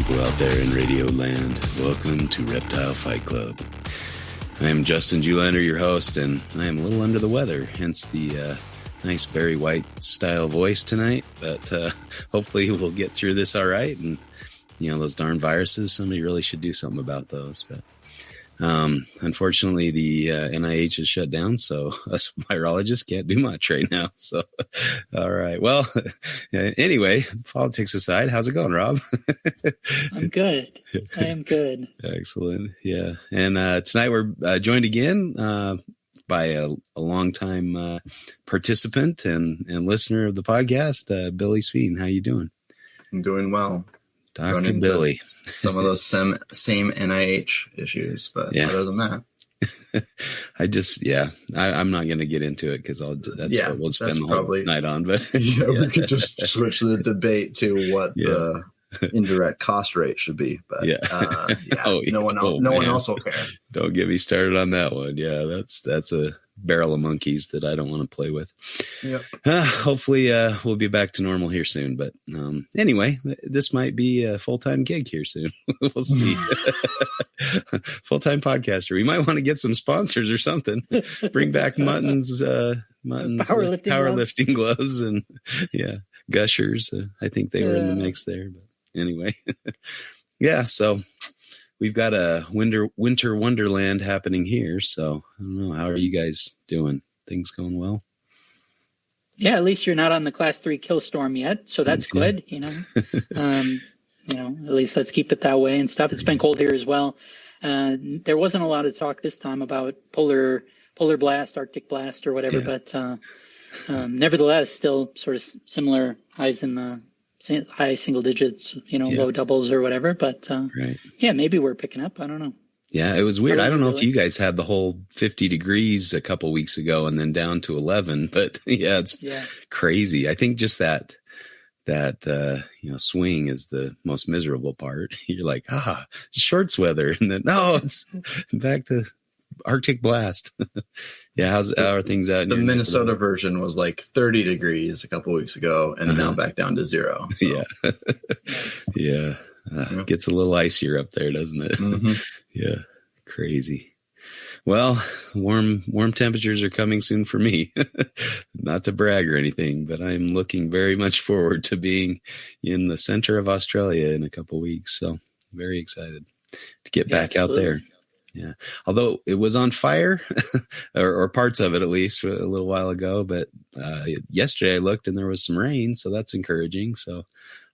people out there in Radio Land. Welcome to Reptile Fight Club. I am Justin Julander, your host, and I am a little under the weather, hence the nice Barry White style voice tonight. But hopefully we'll get through this all right. And, you know, those darn viruses, somebody really should do something about those. But unfortunately, the NIH is shut down, so us virologists can't do much right now. So, all right. Well, anyway, politics aside, how's it going, Rob? I'm good. I am good. Excellent. Yeah. And tonight we're joined again by a longtime participant and listener of the podcast, Billy Sveen. How you doing? I'm doing well. Dr. Billy. Some of those same NIH issues, but other than that, I'm not going to get into it because that's what we'll spend the whole night on. But we could just switch the debate to what the indirect cost rate should be. But no one else will care. Don't get me started on that one. Yeah, that's a barrel of monkeys that I don't want to play with. Yep. Hopefully we'll be back to normal here soon. But anyway, this might be a full-time gig here soon. We'll see. Full-time podcaster. We might want to get some sponsors or something. Bring back Mutton's powerlifting gloves and Gushers. I think they were in the mix there. But anyway, so we've got a winter wonderland happening here. So I don't know. How are you guys doing? Things going well? Yeah, at least you're not on the class 3 kill storm yet. So that's good. At least let's keep it that way and stuff. It's been cold here as well. There wasn't a lot of talk this time about polar blast, Arctic blast or whatever, but nevertheless, still sort of similar highs in the high single digits, low doubles or whatever. But maybe we're picking up. I don't know. Yeah, it was weird. I don't know if you guys had the whole 50 degrees a couple weeks ago and then down to 11, but it's crazy. I think just that swing is the most miserable part. You're like, shorts weather. And then, it's back to Arctic blast. How are things out? The Minnesota version was like 30 degrees a couple weeks ago and now back down to 0. So. Gets a little icier up there, doesn't it? Mm-hmm. Yeah. Crazy. Well, warm temperatures are coming soon for me. Not to brag or anything, but I'm looking very much forward to being in the center of Australia in a couple weeks. So very excited to get back out there. Yeah. Although it was on fire or parts of it, at least a little while ago, but yesterday I looked and there was some rain. So that's encouraging. So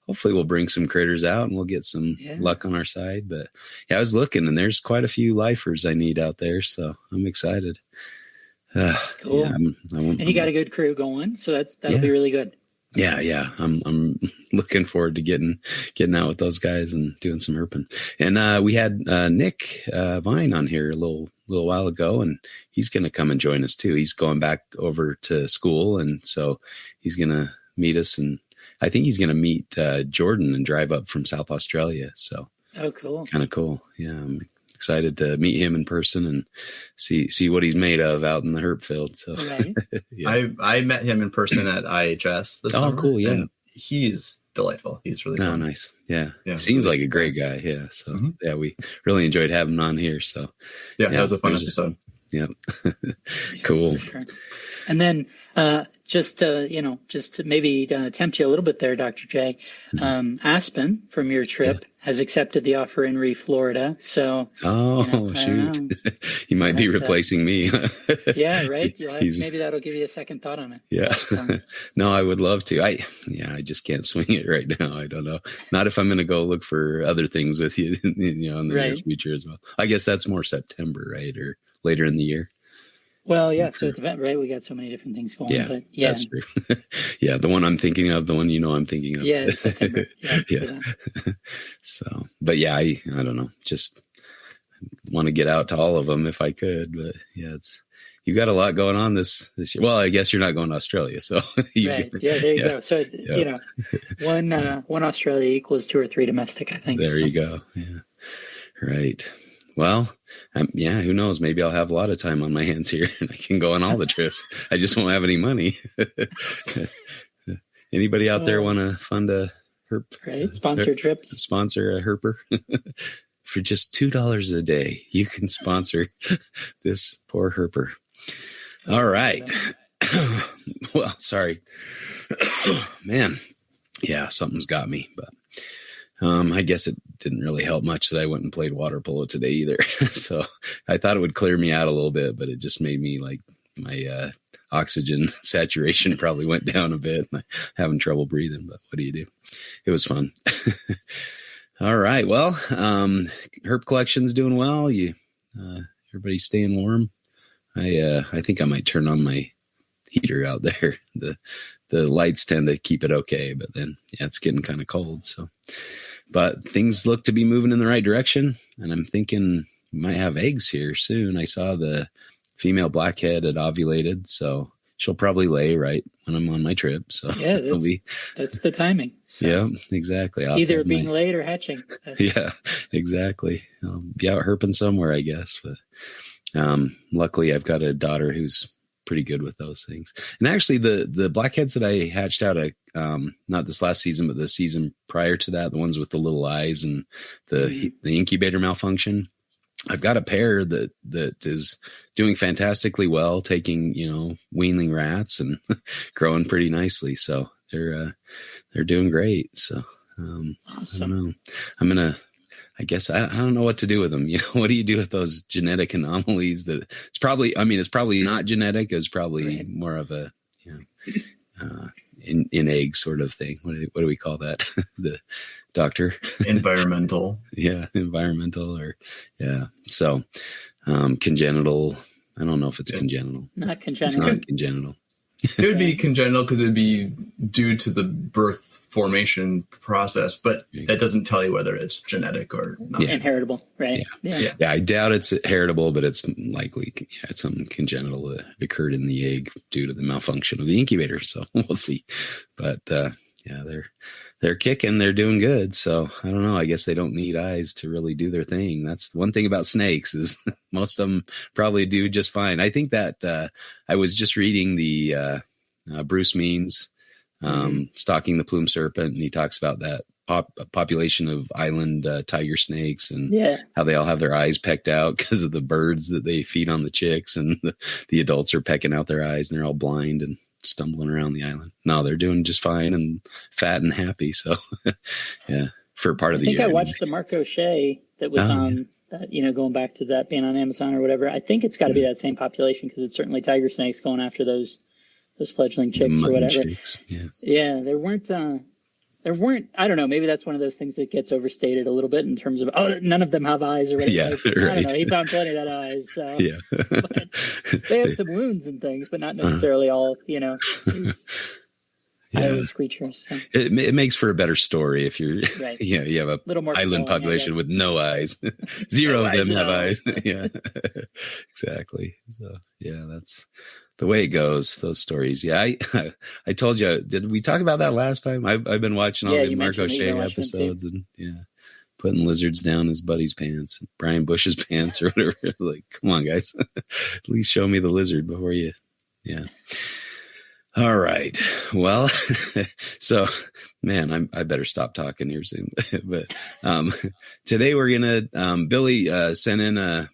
hopefully we'll bring some critters out and we'll get some luck on our side. But I was looking and there's quite a few lifers I need out there. So I'm excited. Cool. And you got a good crew going. So that'll be really good. Yeah. I'm looking forward to getting out with those guys and doing some herping. And we had Nick Vine on here a little while ago, and he's going to come and join us too. He's going back over to school, and so he's going to meet us, and I think he's going to meet Jordan and drive up from South Australia. So cool. Kind of cool. Yeah, I'm excited to meet him in person and see what he's made of out in the herp field. So I met him in person at IHS this summer. Cool. Yeah. And he's delightful. He's really fun. Nice. Yeah. Seems like a great guy. Yeah. So we really enjoyed having him on here. So that was a fun episode. Yep. Cool. Sure. And then just to maybe tempt you a little bit there, Dr. J, Aspen from your trip has accepted the offer in Reef, Florida. So, shoot. He might be replacing me. Yeah, right. Maybe that'll give you a second thought on it. Yeah. But, no, I would love to. I just can't swing it right now. I don't know. Not if I'm going to go look for other things with you, in the near future as well. I guess that's more September, right? Or later in the year. Well, so it's event, right? We got so many different things going. Yeah, but that's true. The one I'm thinking of, the one I'm thinking of. Yeah, September. So, but I don't know. Just want to get out to all of them if I could. But you got a lot going on this year. Well, I guess you're not going to Australia, so right. Yeah, there you go. So one Australia equals 2 or 3 domestic, I think. There you go. Yeah, right. Well, who knows? Maybe I'll have a lot of time on my hands here and I can go on all the trips. I just won't have any money. Anybody out there want to fund a herp. Right. Sponsored trips. Sponsor a herper. For just $2 a day, you can sponsor this poor herper. All right. Well, sorry. Man. Yeah, something's got me. But I guess it didn't really help much that I went and played water polo today either. So I thought it would clear me out a little bit, but it just made me like my oxygen saturation probably went down a bit. And I'm having trouble breathing, but what do you do? It was fun. All right. Well, herp collection's doing well. Everybody's staying warm. I think I might turn on my heater out there. The lights tend to keep it okay, but then it's getting kind of cold. So, but things look to be moving in the right direction, and I'm thinking we might have eggs here soon. I saw the female blackhead had ovulated, so she'll probably lay right when I'm on my trip. So yeah, that's the timing. So yeah, exactly. Either being laid or hatching. Yeah, exactly. I'll be out herping somewhere, I guess. But luckily, I've got a daughter who's pretty good with those things. And actually, the blackheads that I hatched out not this last season, but the season prior to that, the ones with the little eyes and the incubator malfunction, I've got a pair that is doing fantastically well, taking, weanling rats and growing pretty nicely. So they're doing great. So awesome. I don't know. I guess I don't know what to do with them. What do you do with those genetic anomalies that it's probably not genetic. It's probably more of a, in egg sort of thing. What do we call that? The doctor? Environmental. Yeah. Environmental So, congenital. I don't know if it's congenital. Not congenital. It's not congenital. It would be congenital because it would be due to the birth formation process, but that doesn't tell you whether it's genetic or not. Yeah. Inheritable, right? Yeah. I doubt it's heritable, but it's likely it's something congenital that occurred in the egg due to the malfunction of the incubator. So we'll see. But they're kicking. They're doing good. So I don't know. I guess they don't need eyes to really do their thing. That's one thing about snakes is most of them probably do just fine. I think that I was just reading the Bruce Means Stalking the Plume Serpent, and he talks about that population of island tiger snakes and how they all have their eyes pecked out because of the birds that they feed on the chicks, and the adults are pecking out their eyes and they're all blind and stumbling around the island. No, they're doing just fine and fat and happy. So for part of the year. I think I watched the Mark O'Shea that was on that, going back to that being on Amazon or whatever. I think it's got to be that same population because it's certainly tiger snakes going after those fledgling chicks or whatever. Chicks, there weren't, I don't know, maybe that's one of those things that gets overstated a little bit in terms of, none of them have eyes or whatever. Yeah, right. I don't know. He found plenty that eyes. So. Yeah. But they have some wounds and things, but not necessarily all, eyeless creatures. So. It makes for a better story if you're, right. You have a little more island population with no eyes. Zero of them have eyes. Yeah, exactly. So that's the way it goes, those stories. Yeah, I told you. Did we talk about that last time? I've been watching all the Mark O'Shea episodes and putting lizards down his buddy's pants, Brian Bush's pants or whatever. Like, come on, guys, at least show me the lizard before you. Yeah. All right. Well, so man, I better stop talking here soon. But today we're gonna Billy sent in a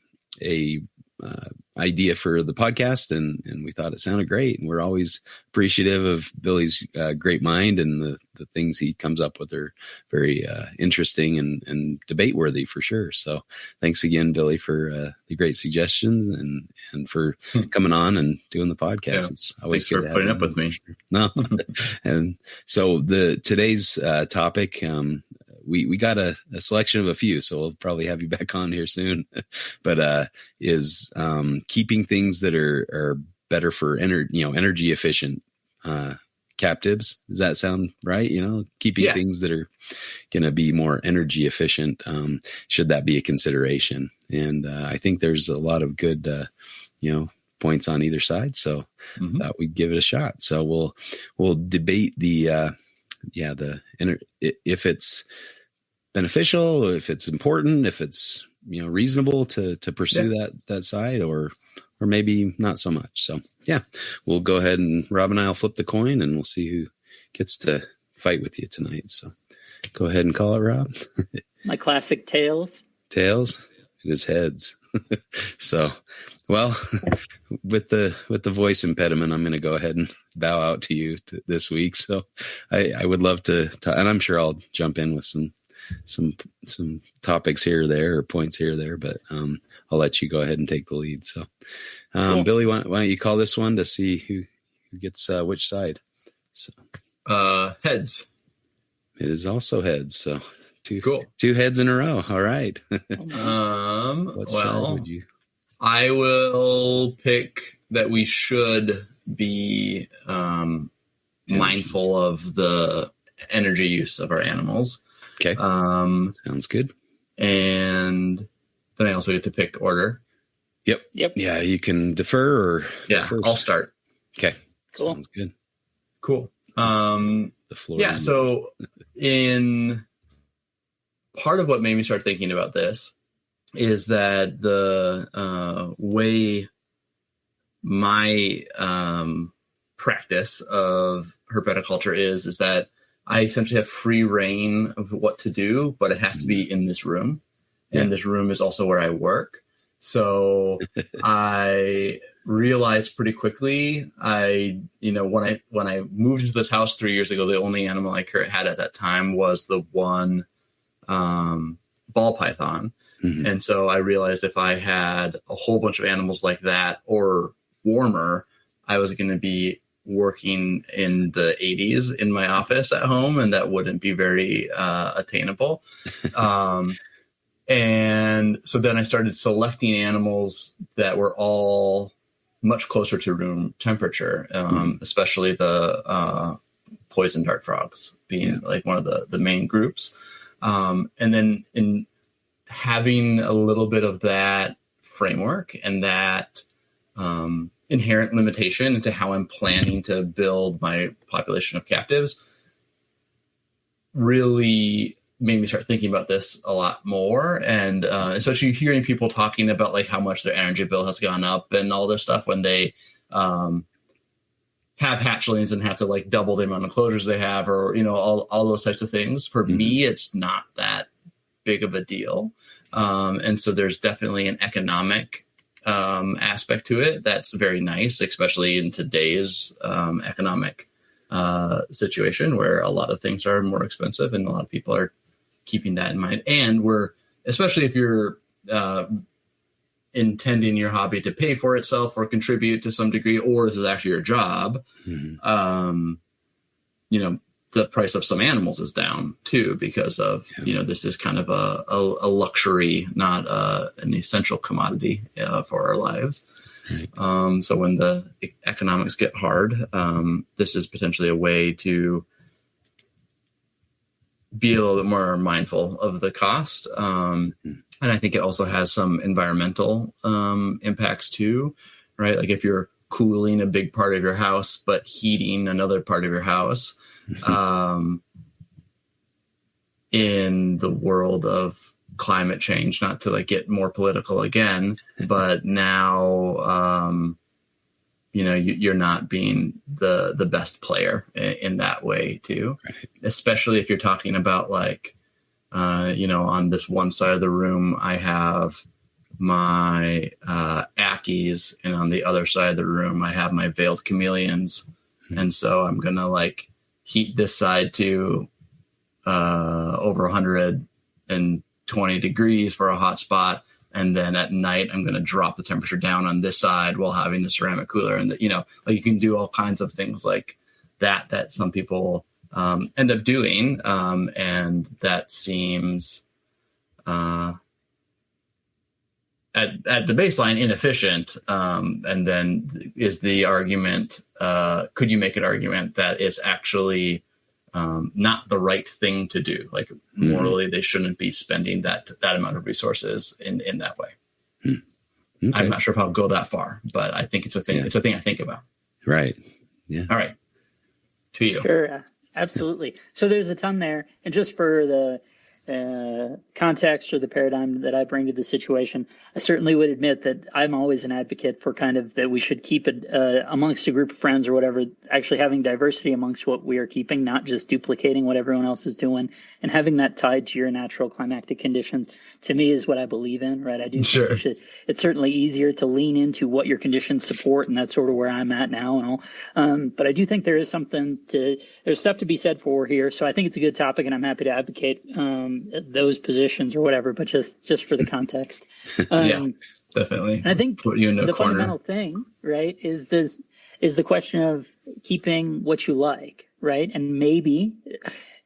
idea for the podcast, and we thought it sounded great. And we're always appreciative of Billy's great mind, and the things he comes up with are very interesting and debate worthy for sure. So thanks again, Billy, for the great suggestions and for coming on and doing the podcast. Yeah. It's always good for putting up with me. Sure. No. And so today's topic, we got a selection of a few, so we'll probably have you back on here soon, but is keeping things that are better for energy efficient captives. Does that sound right? Keeping things that are going to be more energy efficient. Should that be a consideration? And I think there's a lot of good, points on either side. So thought we'd give it a shot. So we'll debate if it's beneficial, if it's important, if it's reasonable to pursue that side, or maybe not so much. So we'll go ahead and Rob and I'll flip the coin and we'll see who gets to fight with you tonight. So go ahead and call it, Rob. My classic tails. Tails? It is heads. So, well, with the voice impediment, I'm going to go ahead and bow out to you this week. So I would love to, and I'm sure I'll jump in with some topics here or there, or points here or there, but I'll let you go ahead and take the lead. So, cool. Billy, why don't you call this one to see who gets which side? So, heads. It is also heads. So cool. 2 heads in a row. All right. What side would you? I will pick that we should be mindful of the energy use of our animals. Okay. Sounds good. And then I also get to pick order. Yep. Yeah, you can defer or first. I'll start. Okay. Cool. Sounds good. Cool. The floor. Yeah. So in part of what made me start thinking about this is that the way my practice of herpetoculture is that I essentially have free reign of what to do, but it has to be in this room. Yeah. And this room is also where I work. So I realized pretty quickly, when I moved into this house 3 years ago, the only animal I had at that time was the one ball python. Mm-hmm. And so I realized if I had a whole bunch of animals like that or warmer, I was going to be working in the 80s in my office at home, and that wouldn't be very attainable. And so then I started selecting animals that were all much closer to room temperature, especially the poison dart frogs being like one of the main groups. And then in having a little bit of that framework and that inherent limitation into how I'm planning to build my population of captives really made me start thinking about this a lot more. And especially hearing people talking about like how much their energy bill has gone up and all this stuff when they have hatchlings and have to like double the amount of closures they have, or, all those types of things. For me, it's not that big of a deal. And so there's definitely an economic aspect to it that's very nice, especially in today's economic situation where a lot of things are more expensive and a lot of people are keeping that in mind. And especially if you're intending your hobby to pay for itself or contribute to some degree, or this is actually your job, the price of some animals is down too, because of, this is kind of a luxury, not an essential commodity for our lives. Right. So when the economics get hard, this is potentially a way to be a little bit more mindful of the cost. And I think it also has some environmental impacts too, right? Like if you're cooling a big part of your house, but heating another part of your house, in the world of climate change, not to like get more political again, but now, you're not being the best player in that way too, right. Especially if you're talking about like, on this one side of the room, I have my Ackies, and on the other side of the room, I have my veiled chameleons. And so I'm going to like heat this side to over 120 degrees for a hot spot. And then at night, I'm going to drop the temperature down on this side while having the ceramic cooler. And, like you can do all kinds of things like that some people end up doing. And that seems at the baseline inefficient. And then is the argument, could you make an argument that it's actually not the right thing to do? Like morally, they shouldn't be spending that amount of resources in that way. Okay. I'm not sure if I'll go that far, but I think it's a thing. Yeah. It's a thing I think about. Right. Yeah. All right. To you. Sure. Absolutely. So there's a ton there. And just for the context or the paradigm that I bring to the situation, I certainly would admit that I'm always an advocate for kind of that we should keep it amongst a group of friends or whatever, actually having diversity amongst what we are keeping, not just duplicating what everyone else is doing, and having that tied to your natural climactic conditions, to me, is what I believe in, right? I do think you should, it's certainly easier to lean into what your conditions support, and that's sort of where I'm at now and all. But I do think there's stuff to be said for here. So I think it's a good topic, and I'm happy to advocate those positions or whatever, but just for the context. Yeah, definitely. I think put you in the corner. fundamental thing, right, is the question of keeping what you like, right? And maybe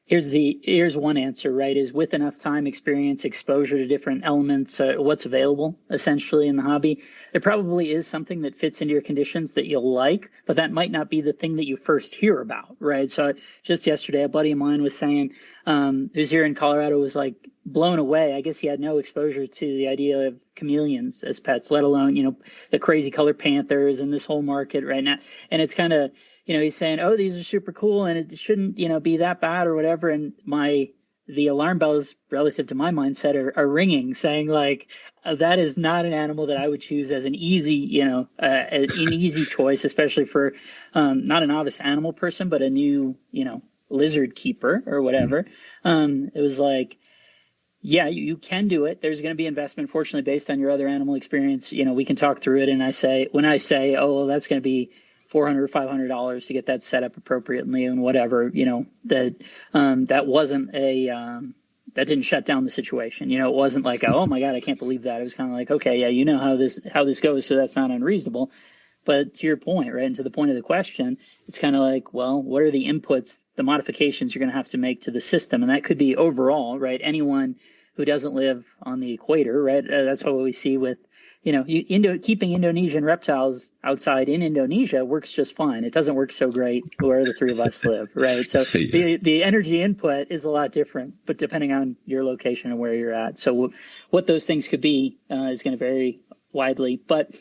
here's one answer, right, is with enough time, experience, exposure to different elements, what's available essentially in the hobby, there probably is something that fits into your conditions that you'll like, but that might not be the thing that you first hear about, right? So just yesterday, a buddy of mine was saying, who's here in Colorado, was like blown away. I guess he had no exposure to the idea of chameleons as pets, let alone, the crazy colored panthers and this whole market right now. And it's kind of, he's saying, oh, these are super cool and it shouldn't, be that bad or whatever. And the alarm bells relative to my mindset are ringing, saying like, that is not an animal that I would choose as an easy, an easy choice, especially for not a novice animal person, but a new, lizard keeper or whatever. It was like, yeah, you can do it. There's going to be investment, fortunately, based on your other animal experience. We can talk through it. And when I say, oh, well, that's going to be $400 or $500 to get that set up appropriately and whatever, that wasn't that didn't shut down the situation. It wasn't like, oh my God, I can't believe that. It was kind of like, okay, yeah, how this goes. So that's not unreasonable. But to your point, right, and to the point of the question, it's kind of like, well, what are the inputs, the modifications you're going to have to make to the system? And that could be overall, right? Anyone who doesn't live on the equator, right? That's what we see with, keeping Indonesian reptiles outside in Indonesia works just fine. It doesn't work so great where the three of us live, right? So the energy input is a lot different, but depending on your location and where you're at. So what those things could be is going to vary widely. But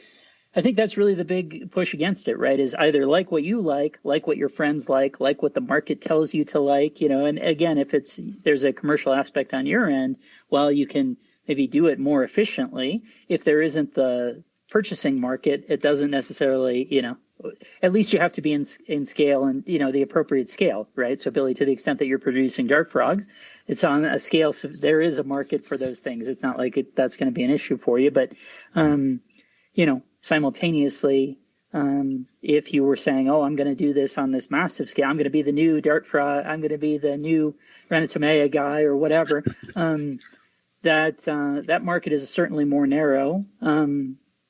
I think that's really the big push against it, right? Is either like what you like what your friends like what the market tells you to like, and again, if there's a commercial aspect on your end, well, you can maybe do it more efficiently. If there isn't the purchasing market, it doesn't necessarily, at least you have to be in scale and, the appropriate scale, right? So Billy, to the extent that you're producing dart frogs, it's on a scale. So there is a market for those things. It's not like that's going to be an issue for you, but, simultaneously, if you were saying, oh, I'm going to do this on this massive scale, I'm going to be the new dart frog, I'm going to be the new Ranitomea guy or whatever, that market is certainly more narrow,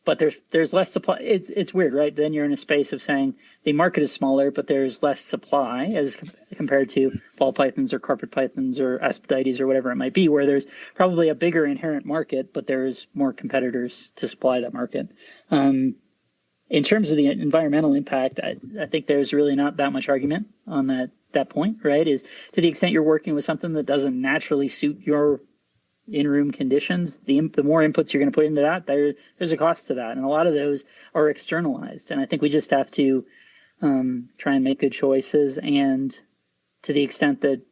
but there's less supply. It's weird, right? Then you're in a space of saying the market is smaller, but there's less supply as compared to ball pythons or carpet pythons or aspidites or whatever it might be, where there's probably a bigger inherent market, but there's more competitors to supply that market. In terms of the environmental impact, I think there's really not that much argument on that point, right? Is to the extent you're working with something that doesn't naturally suit your in-room conditions, the more inputs you're going to put into that, there's a cost to that. And a lot of those are externalized. And I think we just have to try and make good choices. And to the extent that,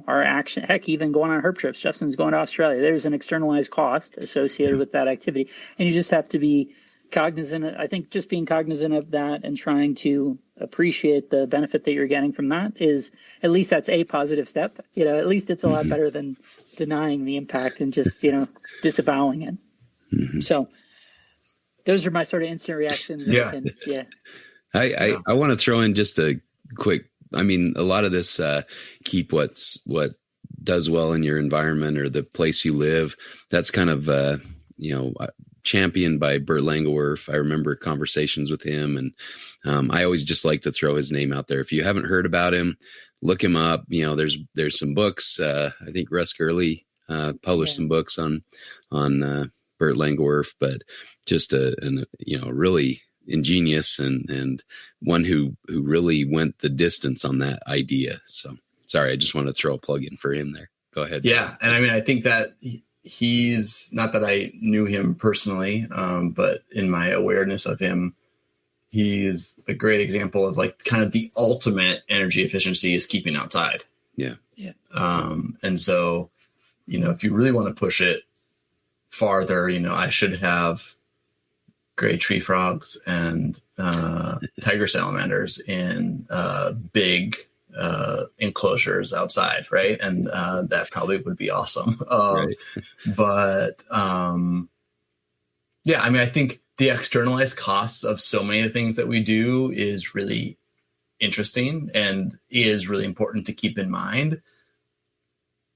our action, heck, even going on herp trips, Justin's going to Australia, there's an externalized cost associated with that activity. And you just have to be cognizant. I think just being cognizant of that and trying to appreciate the benefit that you're getting from that is, at least that's a positive step. At least it's a lot better than denying the impact and just, disavowing it. Mm-hmm. So those are my sort of instant reactions. Yeah. And, yeah. I want to throw in just a quick, a lot of this, keep what does well in your environment or the place you live. That's kind of, championed by Burt Langewerf. I remember conversations with him, and I always just like to throw his name out there. If you haven't heard about him, look him up. There's some books. I think Russ Gurley published some books on Burt Langewerf, but just a really ingenious and one who really went the distance on that idea. So sorry, I just want to throw a plug in for him there. Go ahead. Yeah, and I think that he's, not that I knew him personally, but in my awareness of him, he's a great example of like kind of the ultimate energy efficiency is keeping outside. Yeah. And so if you really want to push it farther, I should have gray tree frogs and tiger salamanders in big enclosures outside, right? And that probably would be awesome. Right. But I think the externalized costs of so many things that we do is really interesting and is really important to keep in mind.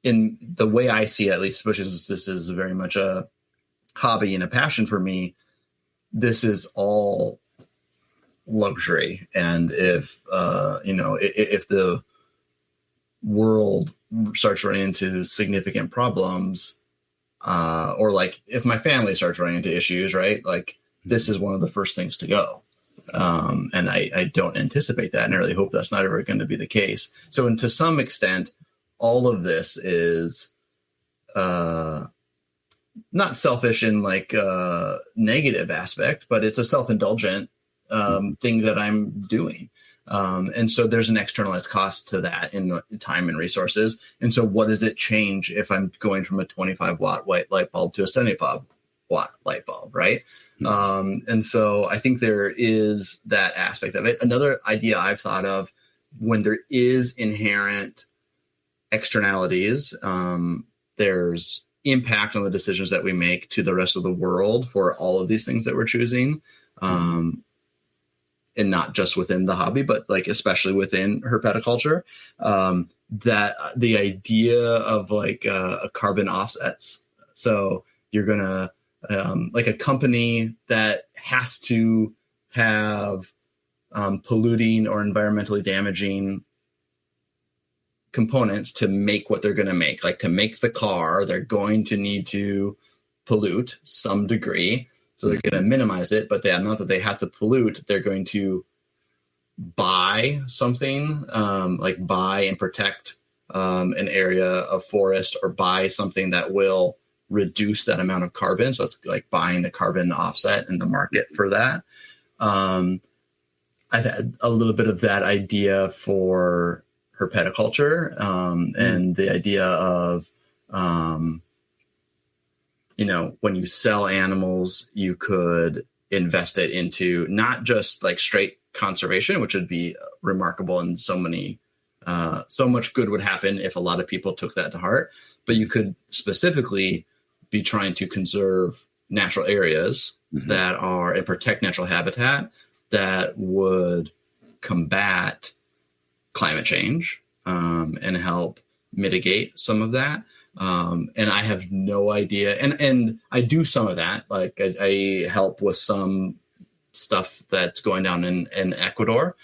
In the way I see it, at least, especially since this is very much a hobby and a passion for me, this is all luxury. And if the world starts running into significant problems, or like if my family starts running into issues, right? Like this is one of the first things to go. And I don't anticipate that. And I really hope that's not ever going to be the case. So, and to some extent, all of this is not selfish in like a negative aspect, but it's a self-indulgent thing that I'm doing. And so there's an externalized cost to that in time and resources. And so what does it change if I'm going from a 25 watt white light bulb to a 75 watt light bulb, right? And so I think there is that aspect of it. Another idea I've thought of, when there is inherent externalities, there's impact on the decisions that we make to the rest of the world for all of these things that we're choosing. And not just within the hobby, but like especially within herpetoculture, that the idea of like a carbon offsets. So you're gonna like a company that has to have polluting or environmentally damaging components to make what they're going to make. Like to make the car, they're going to need to pollute some degree. So they're going to minimize it, but the amount that they have to pollute, they're going to buy something, like buy and protect an area of forest, or buy something that will reduce that amount of carbon. So it's like buying the carbon offset in the market for that. I've had a little bit of that idea for herpetoculture, and the idea of, when you sell animals, you could invest it into not just like straight conservation, which would be remarkable, and so much good would happen if a lot of people took that to heart, but you could specifically be trying to conserve natural areas that are and protect natural habitat that would combat climate change, and help mitigate some of that. And I have no idea. And I do some of that. Like I help with some stuff that's going down in Ecuador,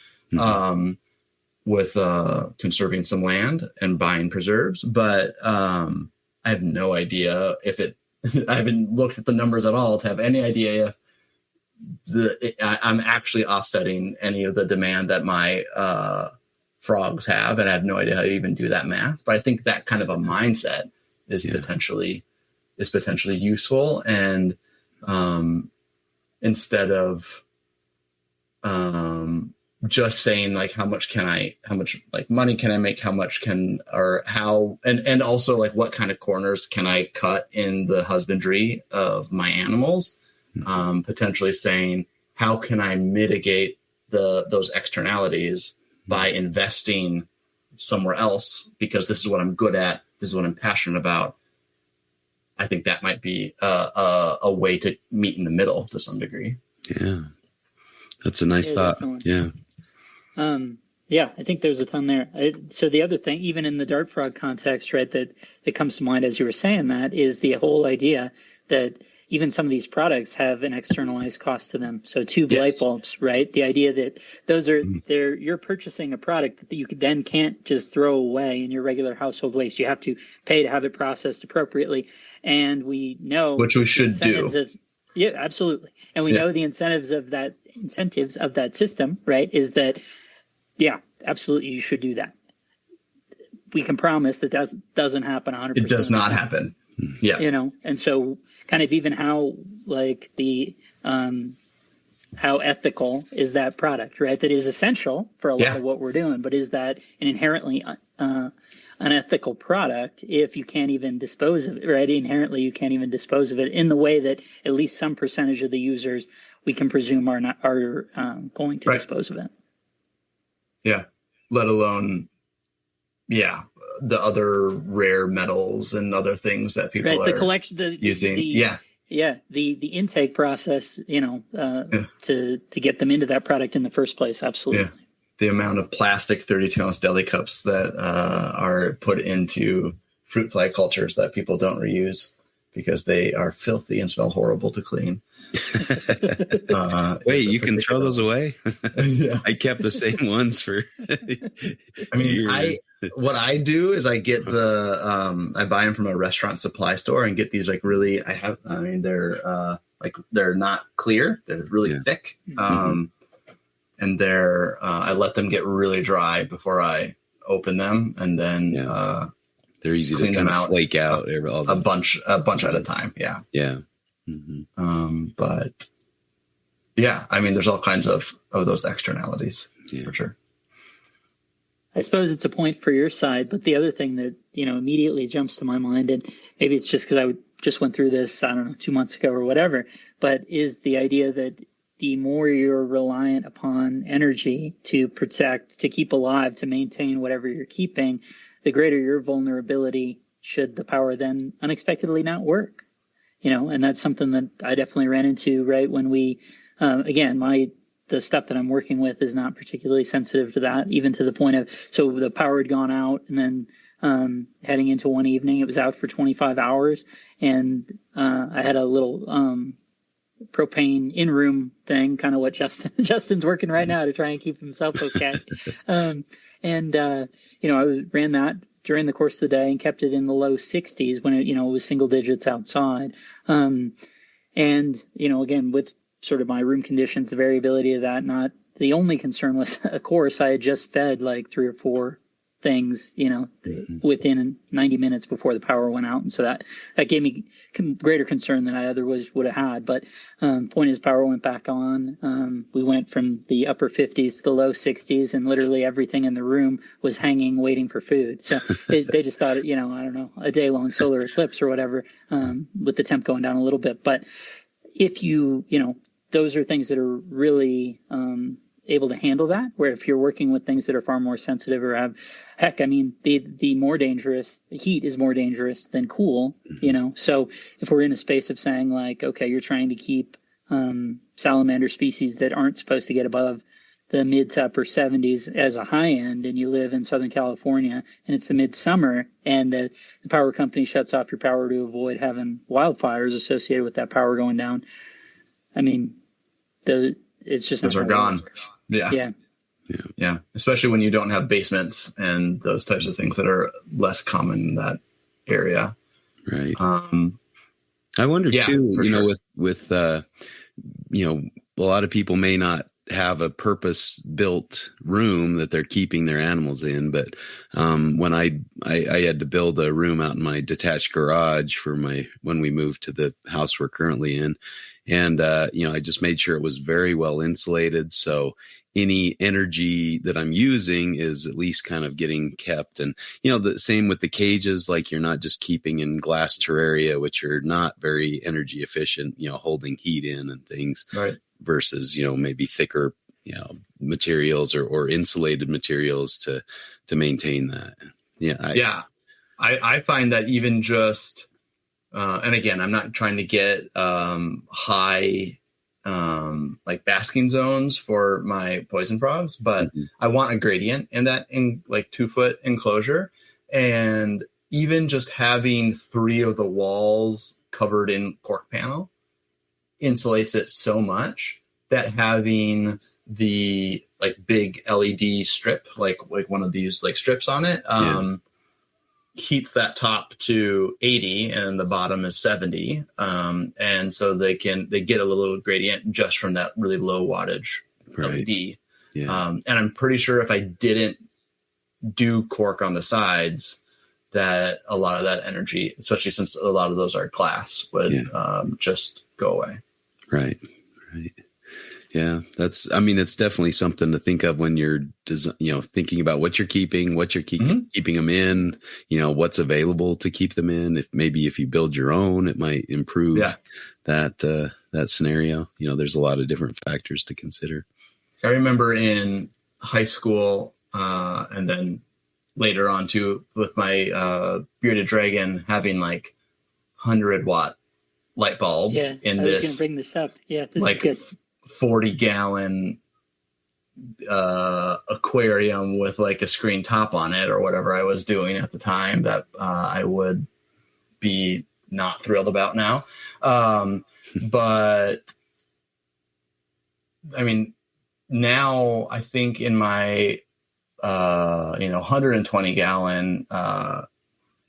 with conserving some land and buying preserves. But I have no idea if I haven't looked at the numbers at all to have any idea if I'm actually offsetting any of the demand that my frogs have. And I have no idea how to even do that math. But I think that kind of a mindset is potentially useful. And instead of just saying like how much like money can I make, and also like what kind of corners can I cut in the husbandry of my animals, potentially saying how can I mitigate those externalities by investing somewhere else, because this is what I'm good at, this is what I'm passionate about. I think that might be a way to meet in the middle to some degree. Yeah. That's a nice thought. Definitely. Yeah. I think there's a ton there. So the other thing, even in the dart frog context, right, that comes to mind as you were saying that, is the whole idea that even some of these products have an externalized cost to them. So tube light bulbs, right? The idea that those are, you're purchasing a product that you then can't just throw away in your regular household waste. You have to pay to have it processed appropriately. And we know, which we should do. Yeah, absolutely. And we know the incentives of that system, right? Is that, yeah, absolutely, you should do that. We can promise that doesn't happen 100%. It does not happen. Yeah. And so kind of even how like the how ethical is that product, right? That is essential for a lot of what we're doing, but is that an inherently unethical product if you can't even dispose of it, right? Inherently, you can't even dispose of it in the way that at least some percentage of the users we can presume are going to dispose of it. Yeah. Let alone, the other rare metals and other things that people are using. The intake process, to get them into that product in the first place. Absolutely. Yeah. The amount of plastic 32-ounce deli cups that are put into fruit fly cultures that people don't reuse because they are filthy and smell horrible to clean. Wait, you can throw those away? Yeah. I kept the same ones for years. What I do is I get I buy them from a restaurant supply store and get these they're not clear. They're really thick. And I let them get really dry before I open them, and then they're easy to kind of flake out a bunch at a time. Yeah. Yeah. But there's all kinds of those externalities for sure. I suppose it's a point for your side, but the other thing that, immediately jumps to my mind, and maybe it's just because I just went through this, 2 months ago or whatever, but is the idea that the more you're reliant upon energy to protect, to keep alive, to maintain whatever you're keeping, the greater your vulnerability should the power then unexpectedly not work. And that's something that I definitely ran into, right? When we, the stuff that I'm working with is not particularly sensitive to that, even to the point of, so the power had gone out, and then heading into one evening, it was out for 25 hours. And I had a little propane in-room thing, kind of what Justin's working right now to try and keep himself okay. I ran that during the course of the day and kept it in the low 60s when it was single digits outside. Again, with sort of my room conditions, the variability of that, not the only concern was, of course, I had just fed like 3 or 4 things, within 90 minutes before the power went out. And so that gave me greater concern than I otherwise would have had. But point is, power went back on. We went from the upper 50s to the low 60s, and literally everything in the room was hanging, waiting for food. So they just thought, I don't know, a day-long solar eclipse or whatever, with the temp going down a little bit. But if those are things that are really able to handle that, where if you're working with things that are far more sensitive or have, the more dangerous, heat is more dangerous than cool, So if we're in a space of saying like, okay, you're trying to keep salamander species that aren't supposed to get above the mid to upper 70s as a high end, and you live in Southern California and it's the midsummer, and the power company shuts off your power to avoid having wildfires associated with that power going down. It's just those are gone. Yeah. Especially when you don't have basements and those types of things that are less common in that area. Right. I wonder too, sure. with a lot of people may not have a purpose-built room that they're keeping their animals in, but when I had to build a room out in my detached garage when we moved to the house we're currently in, and I just made sure it was very well insulated, so any energy that I'm using is at least kind of getting kept. And the same with the cages, like you're not just keeping in glass terraria, which are not very energy efficient, holding heat in and things, right, versus maybe thicker materials or insulated materials to maintain that. I find that even just and again, I'm not trying to get high like basking zones for my poison frogs, but I want a gradient in that like 2-foot enclosure. And even just having 3 of the walls covered in cork panel insulates it so much that having the like big LED strip, like one of these like strips on it, heats that top to 80 and the bottom is 70. And so they get a little gradient just from that really low wattage LED. Yeah. And I'm pretty sure if I didn't do cork on the sides, that a lot of that energy, especially since a lot of those are glass, would just go away. Right. Yeah, I mean, it's definitely something to think of when you're, thinking about what you're keeping, keeping them in, what's available to keep them in. If you build your own, it might improve that scenario. There's a lot of different factors to consider. I remember in high school, and then later on too, with my bearded dragon having like 100-watt light bulbs in I was going to bring this up. Yeah, this is good. 40-gallon aquarium with like a screen top on it or whatever I was doing at the time that I would be not thrilled about now. But I mean, now I think in my 120-gallon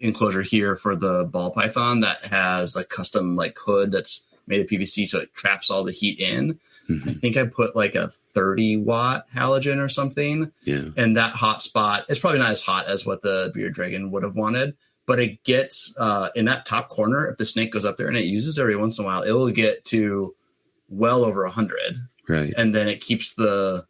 enclosure here for the ball python that has a custom like hood that's made of PVC so it traps all the heat in. I think I put like a 30-watt halogen or something. Yeah. And that hot spot, it's probably not as hot as what the bearded dragon would have wanted, but it gets in that top corner. If the snake goes up there and it uses it every once in a while, it will get to well over 100. Right. And then it keeps the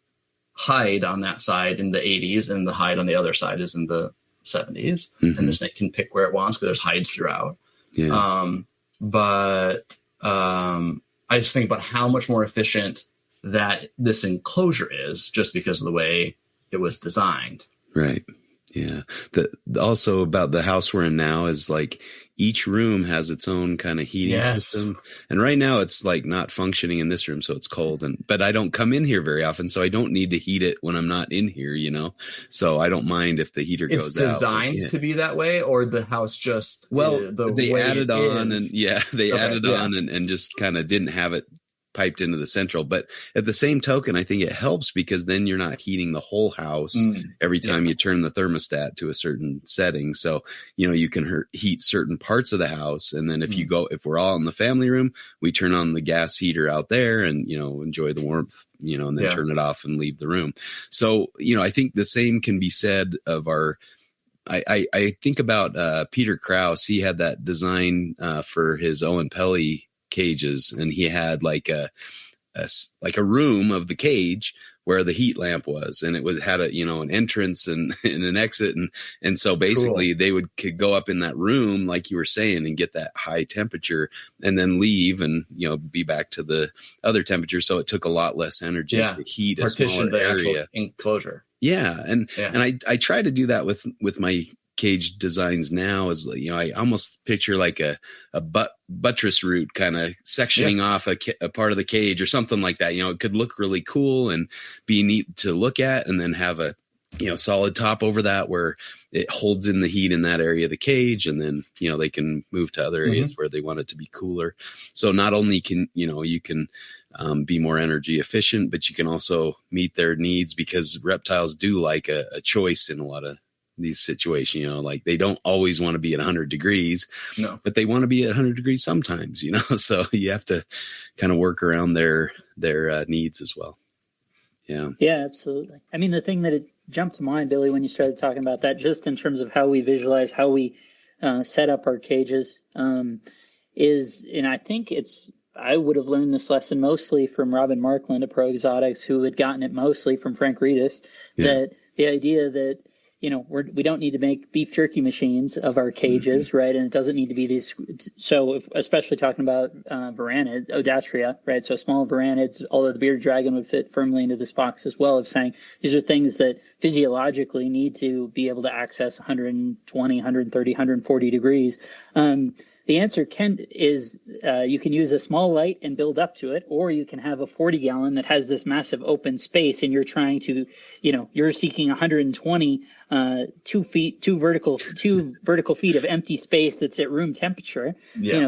hide on that side in the 80s and the hide on the other side is in the 70s. And the snake can pick where it wants because there's hides throughout. Yeah. I just think about how much more efficient that this enclosure is just because of the way it was designed. Right. Yeah. Also about the house we're in now is like each room has its own kind of heating system. And right now it's like not functioning in this room. So it's cold but I don't come in here very often. So I don't need to heat it when I'm not in here, so I don't mind if the heater goes out. It's designed to be that way or the house just, they added on and just kind of didn't have it piped into the central, but at the same token, I think it helps because then you're not heating the whole house every time you turn the thermostat to a certain setting. So, you can heat certain parts of the house. And then if we're all in the family room, we turn on the gas heater out there and, enjoy the warmth, and then turn it off and leave the room. So, I think the same can be said of I think about Peter Krause. He had that design for his Owen Pelly cages, and he had like a room of the cage where the heat lamp was, and it had an entrance and an exit, and so basically they could go up in that room like you were saying and get that high temperature and then leave and be back to the other temperature. So it took a lot less energy to heat a smaller area. Enclosure. Yeah, and I try to do that with my cage designs now. Is I almost picture like a buttress root kind of sectioning off a part of the cage or something like that. It could look really cool and be neat to look at, and then have a solid top over that where it holds in the heat in that area of the cage, and then they can move to other areas where they want it to be cooler. So not only can you can be more energy efficient, but you can also meet their needs, because reptiles do like a choice in a lot of these situations. Like they don't always want to be at 100 degrees, but they want to be at 100 degrees sometimes, so you have to kind of work around their needs as well. Yeah, absolutely. I mean, the thing that it jumped to mind, Billy, when you started talking about that, just in terms of how we visualize, how we set up our cages, is, and I think I would have learned this lesson mostly from Robin Markland at Pro Exotics, who had gotten it mostly from Frank Reedus, that the idea that we don't need to make beef jerky machines of our cages, right? And it doesn't need to be these. So, especially talking about Varanid, Odatria, right? So, small Varanids, although the bearded dragon would fit firmly into this box as well, of saying these are things that physiologically need to be able to access 120, 130, 140 degrees. The answer is you can use a small light and build up to it, or you can have a 40-gallon that has this massive open space, and you're trying to, you're seeking 120 two vertical feet of empty space that's at room temperature,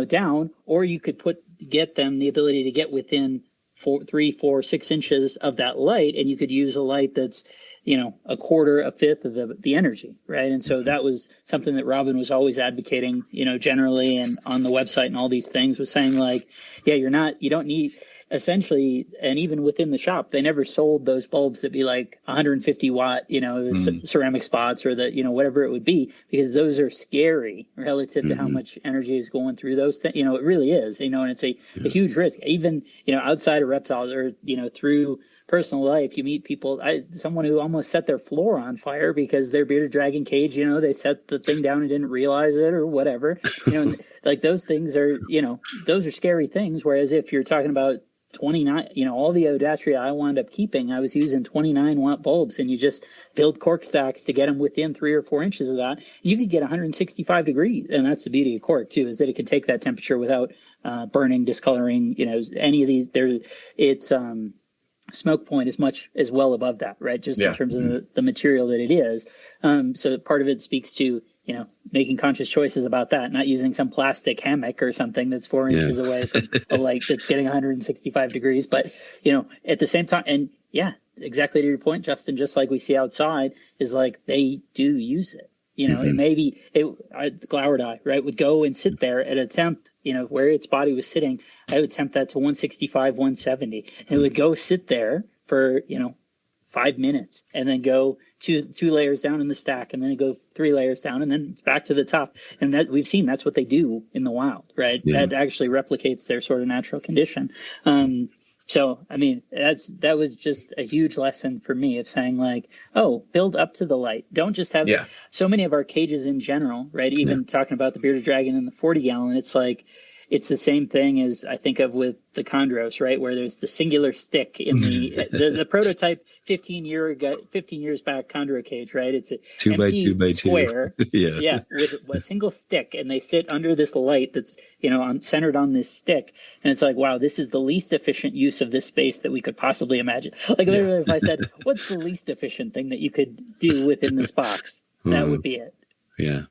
down, or you could get them the ability to get within 3, 4, 6 inches of that light, and you could use a light that's a quarter, a fifth of the energy, right? And so that was something that Robin was always advocating, generally, and on the website and all these things, was saying like, you don't need, essentially, and even within the shop, they never sold those bulbs that be like 150 watt, ceramic spots or the, whatever it would be, because those are scary relative to how much energy is going through those things. It really is, and it's a huge risk. Even, outside of reptiles or, through personal life, you meet people, someone who almost set their floor on fire because their bearded dragon cage, they set the thing down and didn't realize it or whatever, like those things are, those are scary things. Whereas if you're talking about 29, all the Odatria I wound up keeping, I was using 29 watt bulbs, and you just build cork stacks to get them within 3 or 4 inches of that. You could get 165 degrees. And that's the beauty of cork too, is that it can take that temperature without burning, discoloring, any of these. Smoke point is much as well above that, right? Just in terms of the material that it is. So part of it speaks to, making conscious choices about that, not using some plastic hammock or something that's 4 inches away from a light that's getting 165 degrees. But, at the same time, and exactly to your point, Justin, just like we see outside, is like they do use it. It may be Glauerdii, right, would go and sit there and attempt, where its body was sitting. I would attempt that to 165, 170, and it would go sit there for, 5 minutes, and then go two layers down in the stack, and then go 3 layers down, and then it's back to the top. And that we've seen, that's what they do in the wild, right? Yeah. That actually replicates their sort of natural condition. So, I mean, that was just a huge lesson for me of saying like, build up to the light. Don't just have so many of our cages in general, right? Even talking about the bearded dragon and the 40 gallon, it's like, it's the same thing as I think of with the chondros, right? Where there's the singular stick in the prototype 15 years back chondro cage, right? It's a 2 by 2 by 2 square, with a single stick, and they sit under this light that's centered on this stick, and it's like, wow, this is the least efficient use of this space that we could possibly imagine. Like literally, if I said, what's the least efficient thing that you could do within this box, that would be it. Yeah.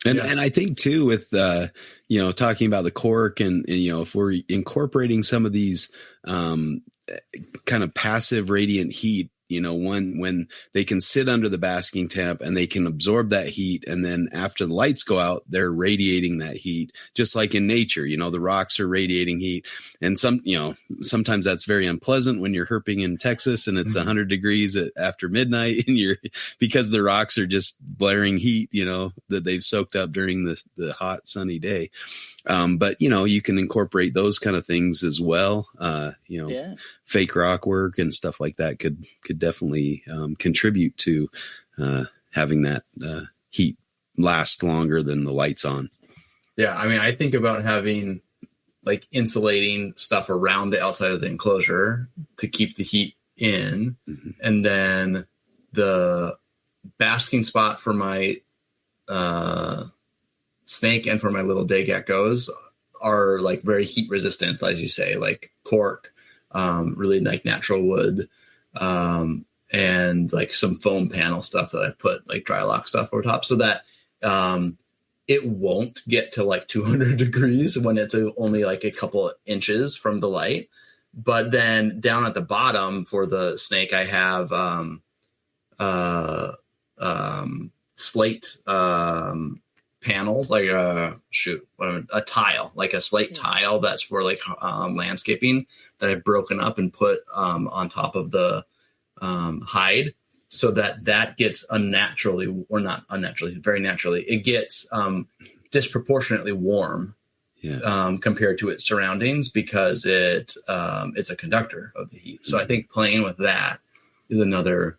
And I think too, with talking about the cork and if we're incorporating some of these kind of passive radiant heat, when they can sit under the basking temp and they can absorb that heat, and then after the lights go out, they're radiating that heat, just like in nature. The rocks are radiating heat, and sometimes that's very unpleasant when you're herping in Texas and it's 100 degrees after midnight, and because the rocks are just blaring heat, that they've soaked up during the hot sunny day. But you can incorporate those kind of things as well. Fake rock work and stuff like that could definitely contribute to having that heat last longer than the lights on. Yeah, I mean, I think about having like insulating stuff around the outside of the enclosure to keep the heat in, and then the basking spot for my snake and for my little day geckos are like very heat resistant, as you say, like cork, really like natural wood, and like some foam panel stuff that I put like dry lock stuff over top, so that it won't get to like 200 degrees when it's only like a couple inches from the light. But then down at the bottom for the snake, I have slate panels, like a tile, like a slate tile that's for like landscaping that I've broken up and put on top of the hide, so that gets unnaturally, or not unnaturally, very naturally, it gets disproportionately warm compared to its surroundings, because it's a conductor of the heat. So I think playing with that is another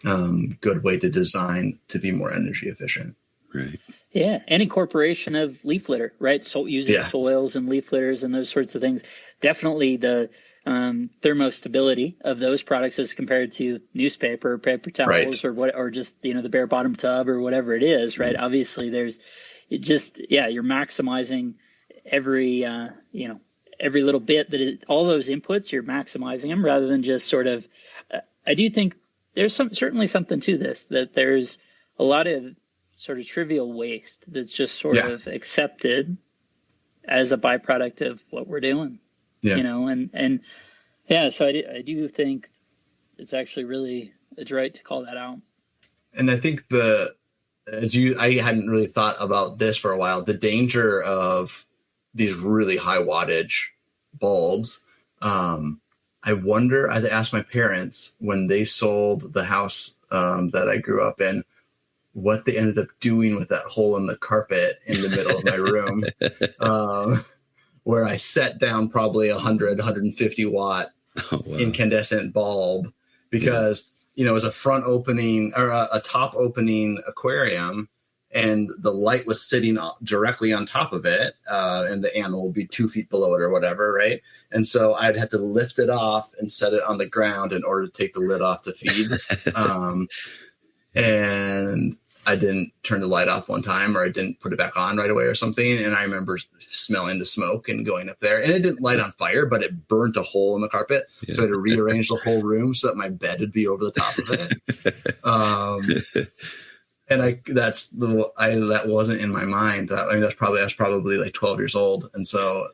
good way to design to be more energy efficient. Right. Yeah, and incorporation of leaf litter, right? So using soils and leaf litters and those sorts of things. Definitely the thermostability of those products as compared to newspaper, paper towels, or just the bare bottom tub or whatever it is, right? Obviously, you're maximizing every every little bit all those inputs. You're maximizing them rather than just sort of. I do think there's certainly something to this, that there's a lot of sort of trivial waste that's just sort of accepted as a byproduct of what we're doing, so I do think it's actually really adroit to call that out. And I think I hadn't really thought about this for a while, the danger of these really high wattage bulbs, I wonder, I asked my parents when they sold the house that I grew up in, what they ended up doing with that hole in the carpet in the middle of my room, where I set down probably 150 watt incandescent bulb, because, it was a front opening or a top opening aquarium, and the light was sitting directly on top of it, and the animal would be 2 feet below it or whatever, right? And so I'd have to lift it off and set it on the ground in order to take the lid off to feed. And I didn't turn the light off one time, or I didn't put it back on right away or something. And I remember smelling the smoke and going up there, and it didn't light on fire, but it burnt a hole in the carpet. Yeah. So I had to rearrange the whole room so that my bed would be over the top of it. And that wasn't in my mind. I was probably like 12 years old. And so,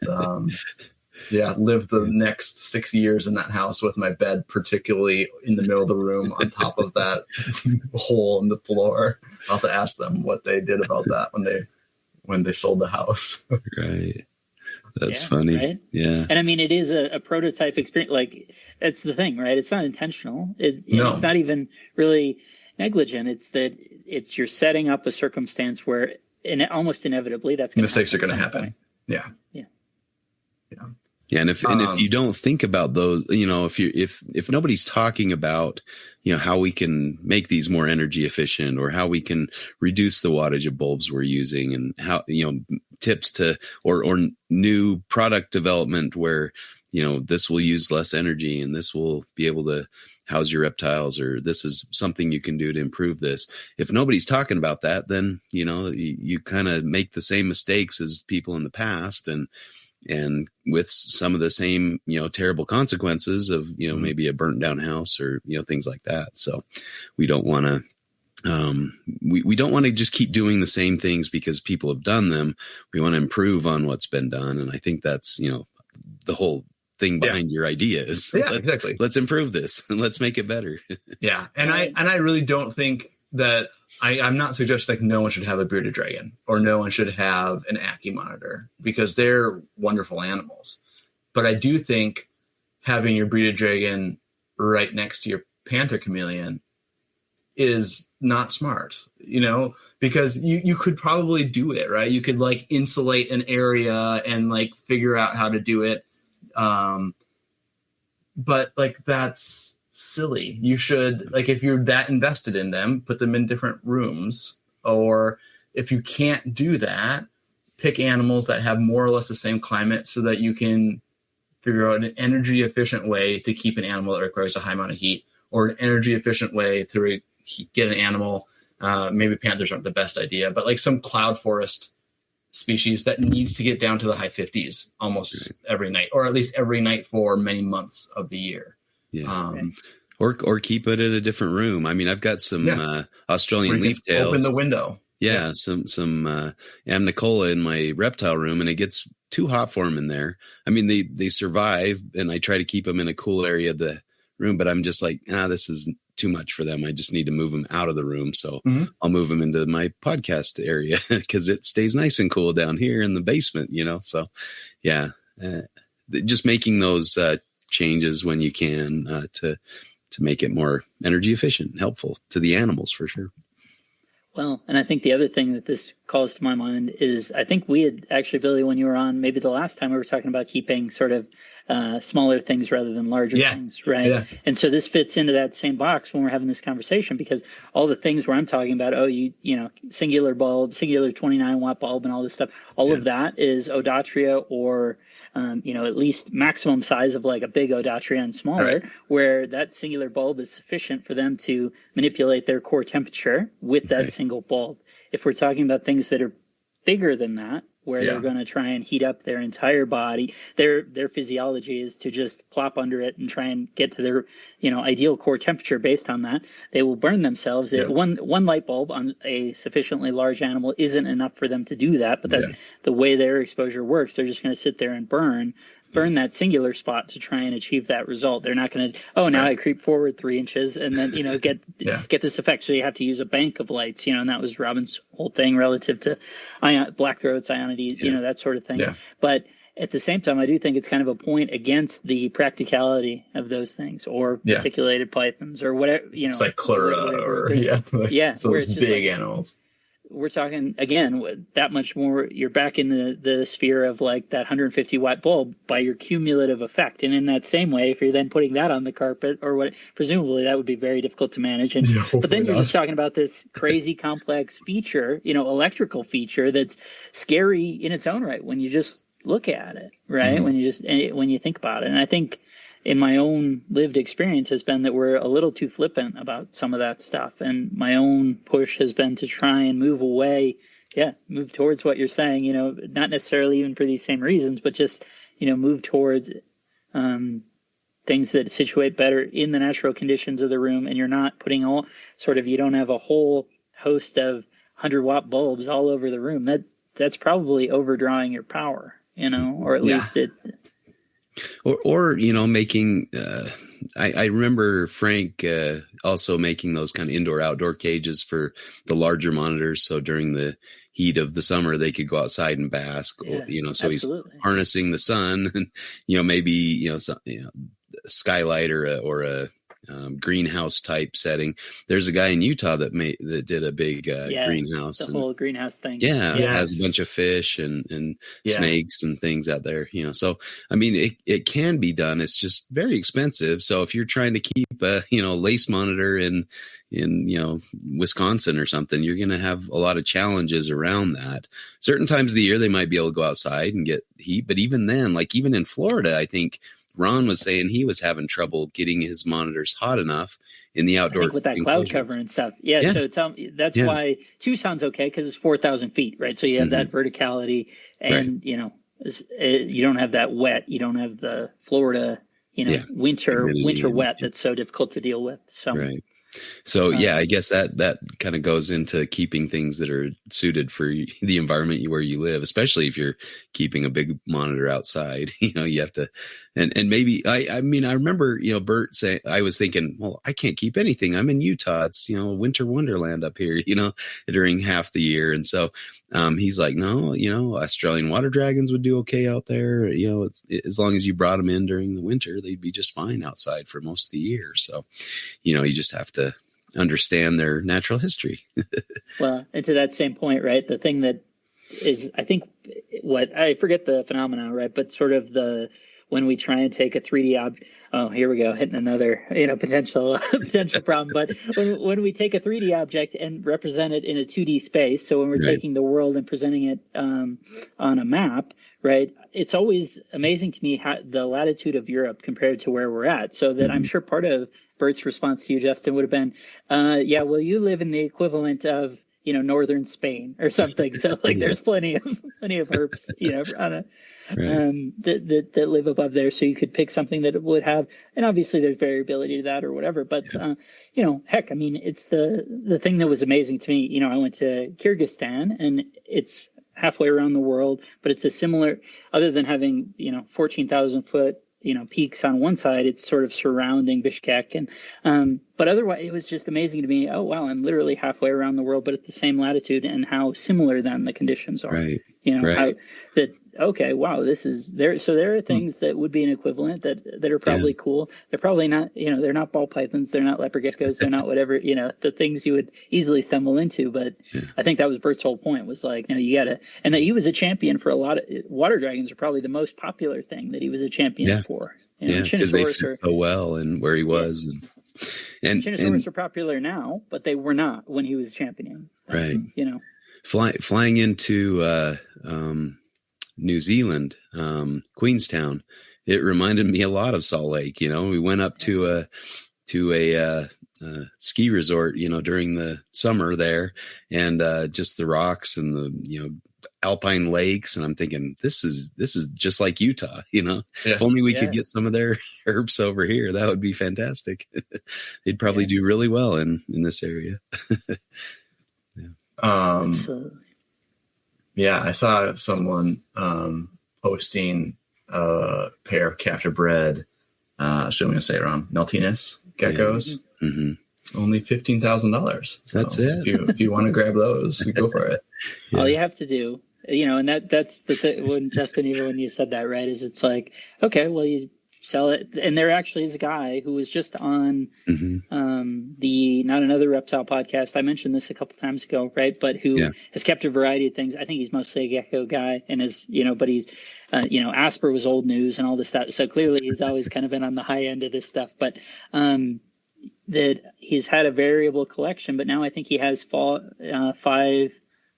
lived the next 6 years in that house with my bed, particularly in the middle of the room on top of that hole in the floor. I'll have to ask them what they did about that when they sold the house. Right. That's funny. Right? Yeah. And I mean, it is a prototype experience. Like, that's the thing, right? It's not intentional. It's not even really negligent. It's that you're setting up a circumstance where almost inevitably that's going to mistakes are going to happen. Yeah. Yeah, and if you don't think about those, if nobody's talking about, how we can make these more energy efficient, or how we can reduce the wattage of bulbs we're using, and how, tips to or new product development where, this will use less energy and this will be able to house your reptiles, or this is something you can do to improve this. If nobody's talking about that, then, you kind of make the same mistakes as people in the past, and with some of the same, terrible consequences of, maybe a burnt down house, or, things like that. So we don't want to, we don't want to just keep doing the same things because people have done them. We want to improve on what's been done. And I think that's, the whole thing behind your idea is exactly. Let's improve this and let's make it better. Yeah. And I really don't think that I'm not suggesting like no one should have a bearded dragon or no one should have an Ackie monitor, because they're wonderful animals. But I do think having your bearded dragon right next to your panther chameleon is not smart, because you could probably do it, right? You could like insulate an area and like figure out how to do it. But like, that's silly. You should, like, if you're that invested in them, put them in different rooms. Or if you can't do that, pick animals that have more or less the same climate so that you can figure out an energy efficient way to keep an animal that requires a high amount of heat, or an energy efficient way to get an animal. Maybe panthers aren't the best idea, but like some cloud forest species that needs to get down to the high 50s almost every night, or at least every night for many months of the year. Yeah. Or keep it in a different room. I mean, I've got some Australian leaf tails. Open the window. Yeah. Some Amnicola in my reptile room, and it gets too hot for them in there. I mean, they survive, and I try to keep them in a cool area of the room, but I'm just like, this is too much for them. I just need to move them out of the room. So I'll move them into my podcast area because it stays nice and cool down here in the basement, So just making those changes when you can to make it more energy efficient and helpful to the animals, for sure. Well, and I think the other thing that this calls to my mind is, I think we had actually, Billy, when you were on, maybe the last time, we were talking about keeping sort of smaller things rather than larger things, right? Yeah. And so this fits into that same box when we're having this conversation, because all the things where I'm talking about, singular bulb, singular 29 watt bulb and all this stuff, all of that is Odatria, or at least maximum size of like a big Odatria and smaller, where that singular bulb is sufficient for them to manipulate their core temperature with that single bulb. If we're talking about things that are bigger than that, where they're going to try and heat up their entire body, their physiology is to just plop under it and try and get to their ideal core temperature based on that. They will burn themselves. One light bulb on a sufficiently large animal isn't enough for them to do that, but the way their exposure works, they're just going to sit there and burn that singular spot to try and achieve that result. They're not going to, now I creep forward 3 inches and then, get this effect. So you have to use a bank of lights, and that was Robin's whole thing relative to blackthroats, ionides, that sort of thing. Yeah. But at the same time, I do think it's kind of a point against the practicality of those things, or reticulated pythons, or whatever, it's like chlora, or those big animals. We're talking again that much more. You're back in the sphere of like that 150 watt bulb by your cumulative effect, and in that same way, if you're then putting that on the carpet or what, presumably that would be very difficult to manage. And but then you're just talking about this crazy complex feature, electrical feature that's scary in its own right when you just look at it, right? Mm-hmm. When you think about it, and I think in my own lived experience has been that we're a little too flippant about some of that stuff. And my own push has been to try and move away, move towards what you're saying, not necessarily even for these same reasons, but just, move towards things that situate better in the natural conditions of the room. And you're not putting you don't have a whole host of 100-watt bulbs all over the room. That's probably overdrawing your power, or at least it... Or making. I remember Frank also making those kind of indoor-outdoor cages for the larger monitors. So during the heat of the summer, they could go outside and bask. So absolutely. He's harnessing the sun, and maybe skylight or a greenhouse type setting. There's a guy in Utah that did a big greenhouse. The whole greenhouse thing. Yeah, it has a bunch of fish and snakes and things out there. So I mean, it can be done. It's just very expensive. So if you're trying to keep a lace monitor in Wisconsin or something, you're going to have a lot of challenges around that. Certain times of the year they might be able to go outside and get heat, but even then, like even in Florida, I think Ron was saying he was having trouble getting his monitors hot enough in the outdoor with that cloud cover and stuff. Yeah. So that's why Tucson's okay, because it's 4,000 feet, right? So you have that verticality, and you don't have that wet. You don't have the Florida, winter wet that's so difficult to deal with. So. Right. So I guess that kind of goes into keeping things that are suited for the environment where you live, especially if you're keeping a big monitor outside. You have to, and maybe I mean I remember Bert saying, I was thinking, well, I can't keep anything. I'm in Utah. It's winter wonderland up here. During half the year, and so he's like, no, Australian water dragons would do okay out there. As long as you brought them in during the winter, they'd be just fine outside for most of the year. So, you just have to understand their natural history. Well, and to that same point, right? The thing that is, I think, what I forget the phenomenon, right? But sort of when we try and take a 3D object. Oh, here we go, hitting another potential problem. But when we take a 3D object and represent it in a 2D space, so when we're taking the world and presenting it on a map, right? It's always amazing to me how the latitude of Europe compared to where we're at. So that I'm sure part of Bert's response to you, Justin, would have been, well, you live in the equivalent of northern Spain or something. So there's plenty of herps, that live above there. So you could pick something that would have, and obviously there's variability to that or whatever. But heck, I mean, it's the thing that was amazing to me. I went to Kyrgyzstan, and it's halfway around the world, but it's a similar, other than having 14,000 foot peaks on one side, it's sort of surrounding Bishkek, and but otherwise it was just amazing to me. Oh wow, I'm literally halfway around the world, but at the same latitude, and how similar then the conditions are. Right. How that. Okay, wow, this is there. So there are things that would be an equivalent that are probably cool. They're probably not, they're not ball pythons, they're not leopard geckos, they're not whatever, the things you would easily stumble into. But I think that was Bert's whole point, was like, you gotta, and that he was a champion for a lot of water dragons are probably the most popular thing that he was a champion for. Because they fit so well and where he was. And Chinosaurus are popular now, but they were not when he was championing. Right. Flying into New Zealand, Queenstown, it reminded me a lot of Salt Lake. We went up to a ski resort, during the summer there, and just the rocks and the alpine lakes, and I'm thinking this is just like Utah. If only we could get some of their herbs over here, that would be fantastic. They'd probably do really well in this area. Absolutely. Yeah, I saw someone posting a pair of capture bred, I'm going to say it wrong, Neltinus geckos. Yeah. Mm-hmm. Only $15,000. So that's it. If you want to grab those, you go for it. All you have to do And that's the thing when Justin, even when you said that, right, is it's like, okay, well, you sell it. And there actually is a guy who was just on the Not Another Reptile podcast. I mentioned this a couple times ago, right? But who has kept a variety of things. I think he's mostly a gecko guy and is, but he's, Asper was old news and all this stuff. So clearly he's always kind of been on the high end of this stuff. But that he's had a variable collection, but now I think he has 5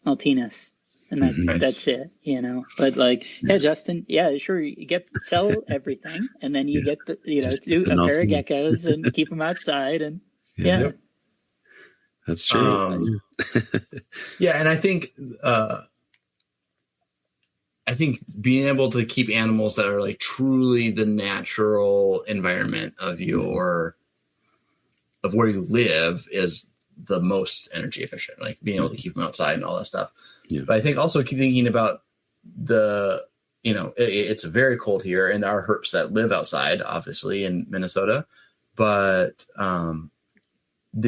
Maltinas. And that's it, But Justin, sure, you sell everything, and then you get the, do a pair of geckos and keep them outside, and that's true. And I think being able to keep animals that are like truly the natural environment of of where you live is the most energy efficient. Like being able to keep them outside and all that stuff. Yeah. But I think also keep thinking about it's very cold here, and there are herps that live outside, obviously in Minnesota, but the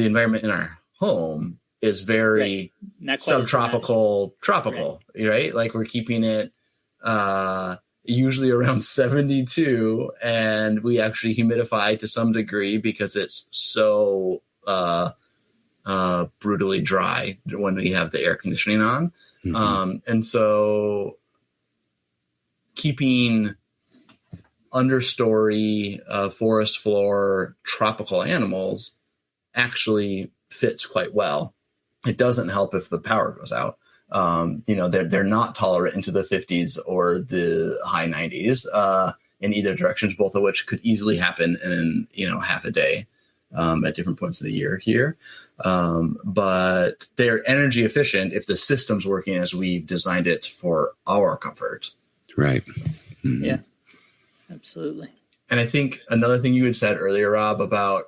environment in our home is very subtropical, tropical, right? Like we're keeping it usually around 72, and we actually humidify to some degree because it's so brutally dry when we have the air conditioning on. And so keeping understory, forest floor, tropical animals actually fits quite well. It doesn't help if the power goes out. They're not tolerant into the 50s or the high 90s in either directions, both of which could easily happen in, half a day at different points of the year here. But they're energy efficient if the system's working as we've designed it for our comfort. Right. Mm-hmm. Yeah, absolutely. And I think another thing you had said earlier, Rob, about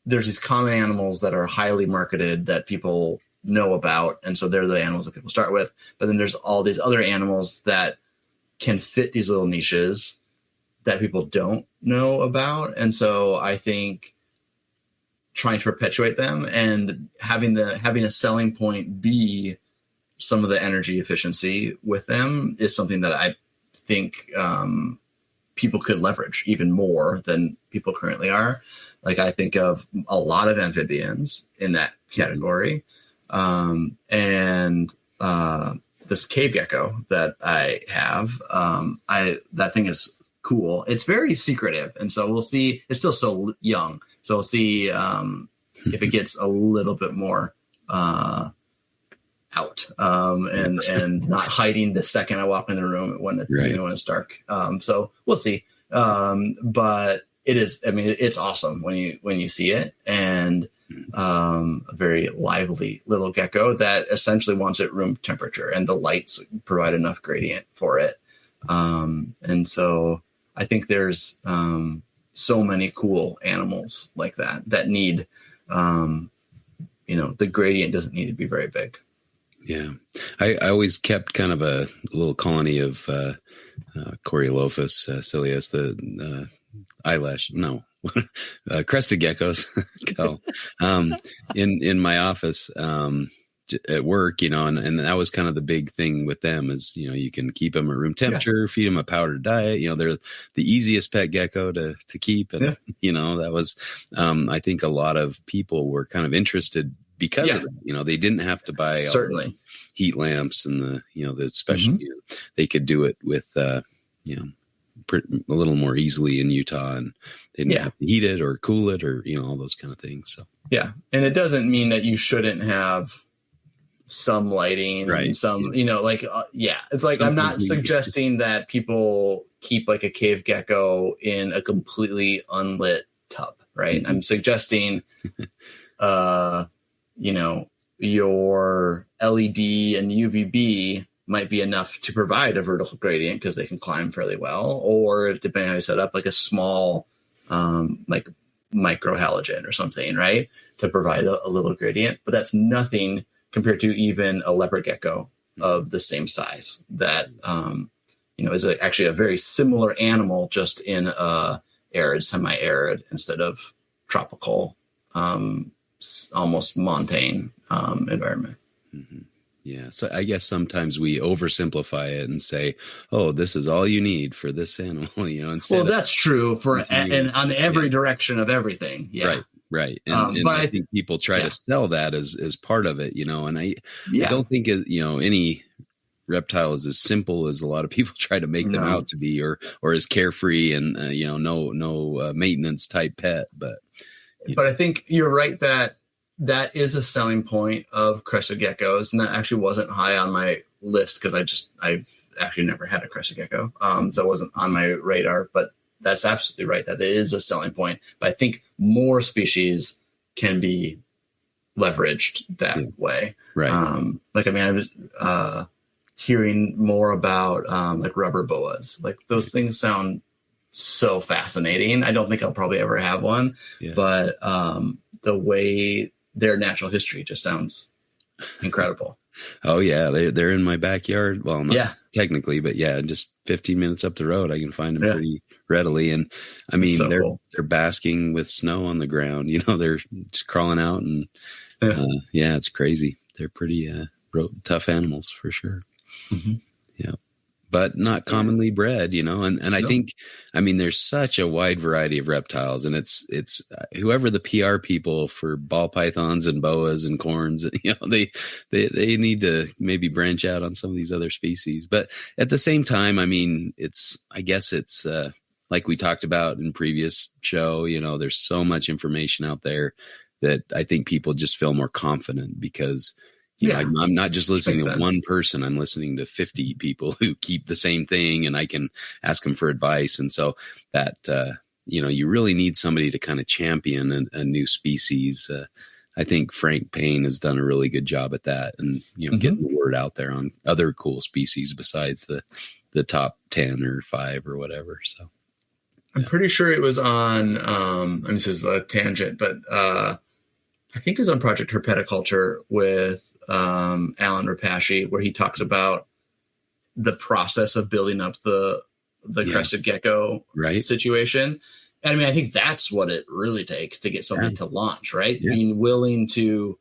there's these common animals that are highly marketed that people know about. And so they're the animals that people start with. But then there's all these other animals that can fit these little niches that people don't know about. And so I think trying to perpetuate them and having a selling point be some of the energy efficiency with them is something that I think people could leverage even more than people currently are. Like I think of a lot of amphibians in that category. And this cave gecko that I have, that thing is cool. It's very secretive. And so we'll see, it's still so young. So we'll see if it gets a little bit more out and not hiding the second I walk in the room when it's when it's dark. So we'll see. But it is. I mean, it's awesome when you see it, and a very lively little gecko that essentially wants it room temperature, and the lights provide enough gradient for it. And so I think there's so many cool animals like that need, the gradient doesn't need to be very big. Yeah. I always kept kind of a little colony of Coriolophus cilius, the crested geckos in my office at work, and that was kind of the big thing with them is, you can keep them at room temperature, feed them a powdered diet. They're the easiest pet gecko to keep. And, that was, I think a lot of people were kind of interested because of that. They didn't have to buy certainly all the heat lamps and the special, they could do it with, a little more easily in Utah, and they didn't have to heat it or cool it or, all those kind of things. So, yeah. And it doesn't mean that you shouldn't have some lighting, and some, it's like, I'm not suggesting that people keep like a cave gecko in a completely unlit tub. Right. I'm suggesting, your LED and UVB might be enough to provide a vertical gradient because they can climb fairly well, or depending on how you set up, like a small, like microhalogen or something, right, to provide a little gradient. But that's nothing compared to even a leopard gecko of the same size that, is actually a very similar animal, just in arid, semi-arid instead of tropical, almost montane environment. Mm-hmm. Yeah. So I guess sometimes we oversimplify it and say, oh, this is all you need for this animal, instead. Well, that's true and on every direction of everything. Yeah. Right. And but I think people try to sell that as part of it, and I don't think, any reptile is as simple as a lot of people try to make them out to be, or as carefree and, no maintenance type pet. But I think you're right that is a selling point of crested geckos, and that actually wasn't high on my list because I've actually never had a crested gecko, so it wasn't on my radar. But that's absolutely right, that it is a selling point. But I think more species can be leveraged that way. Right. I was hearing more about like rubber boas. Like those things sound so fascinating. I don't think I'll probably ever have one, but the way their natural history just sounds incredible. Oh yeah, they're in my backyard. Well, not technically, but just 15 minutes up the road, I can find them pretty readily. And I mean, so they're basking with snow on the ground. They're just crawling out, and it's crazy. They're pretty tough animals for sure. Mm-hmm. Yeah. But not commonly bred, and I think, there's such a wide variety of reptiles, and it's whoever the PR people for ball pythons and boas and corns, they need to maybe branch out on some of these other species. But at the same time, I guess it's like we talked about in previous show, there's so much information out there that I think people just feel more confident because I'm not just listening to one person. I'm listening to 50 people who keep the same thing, and I can ask them for advice. And so that, you really need somebody to kind of champion a new species. I think Frank Payne has done a really good job at that, and, getting the word out there on other cool species besides the top 10 or 5 or whatever. So I'm pretty sure it was on, this is a tangent, but, I think it was on Project Herpeticulture with Alan Rapace, where he talks about the process of building up the crested gecko situation. And I think that's what it really takes to get something to launch, right? Yeah. Being willing to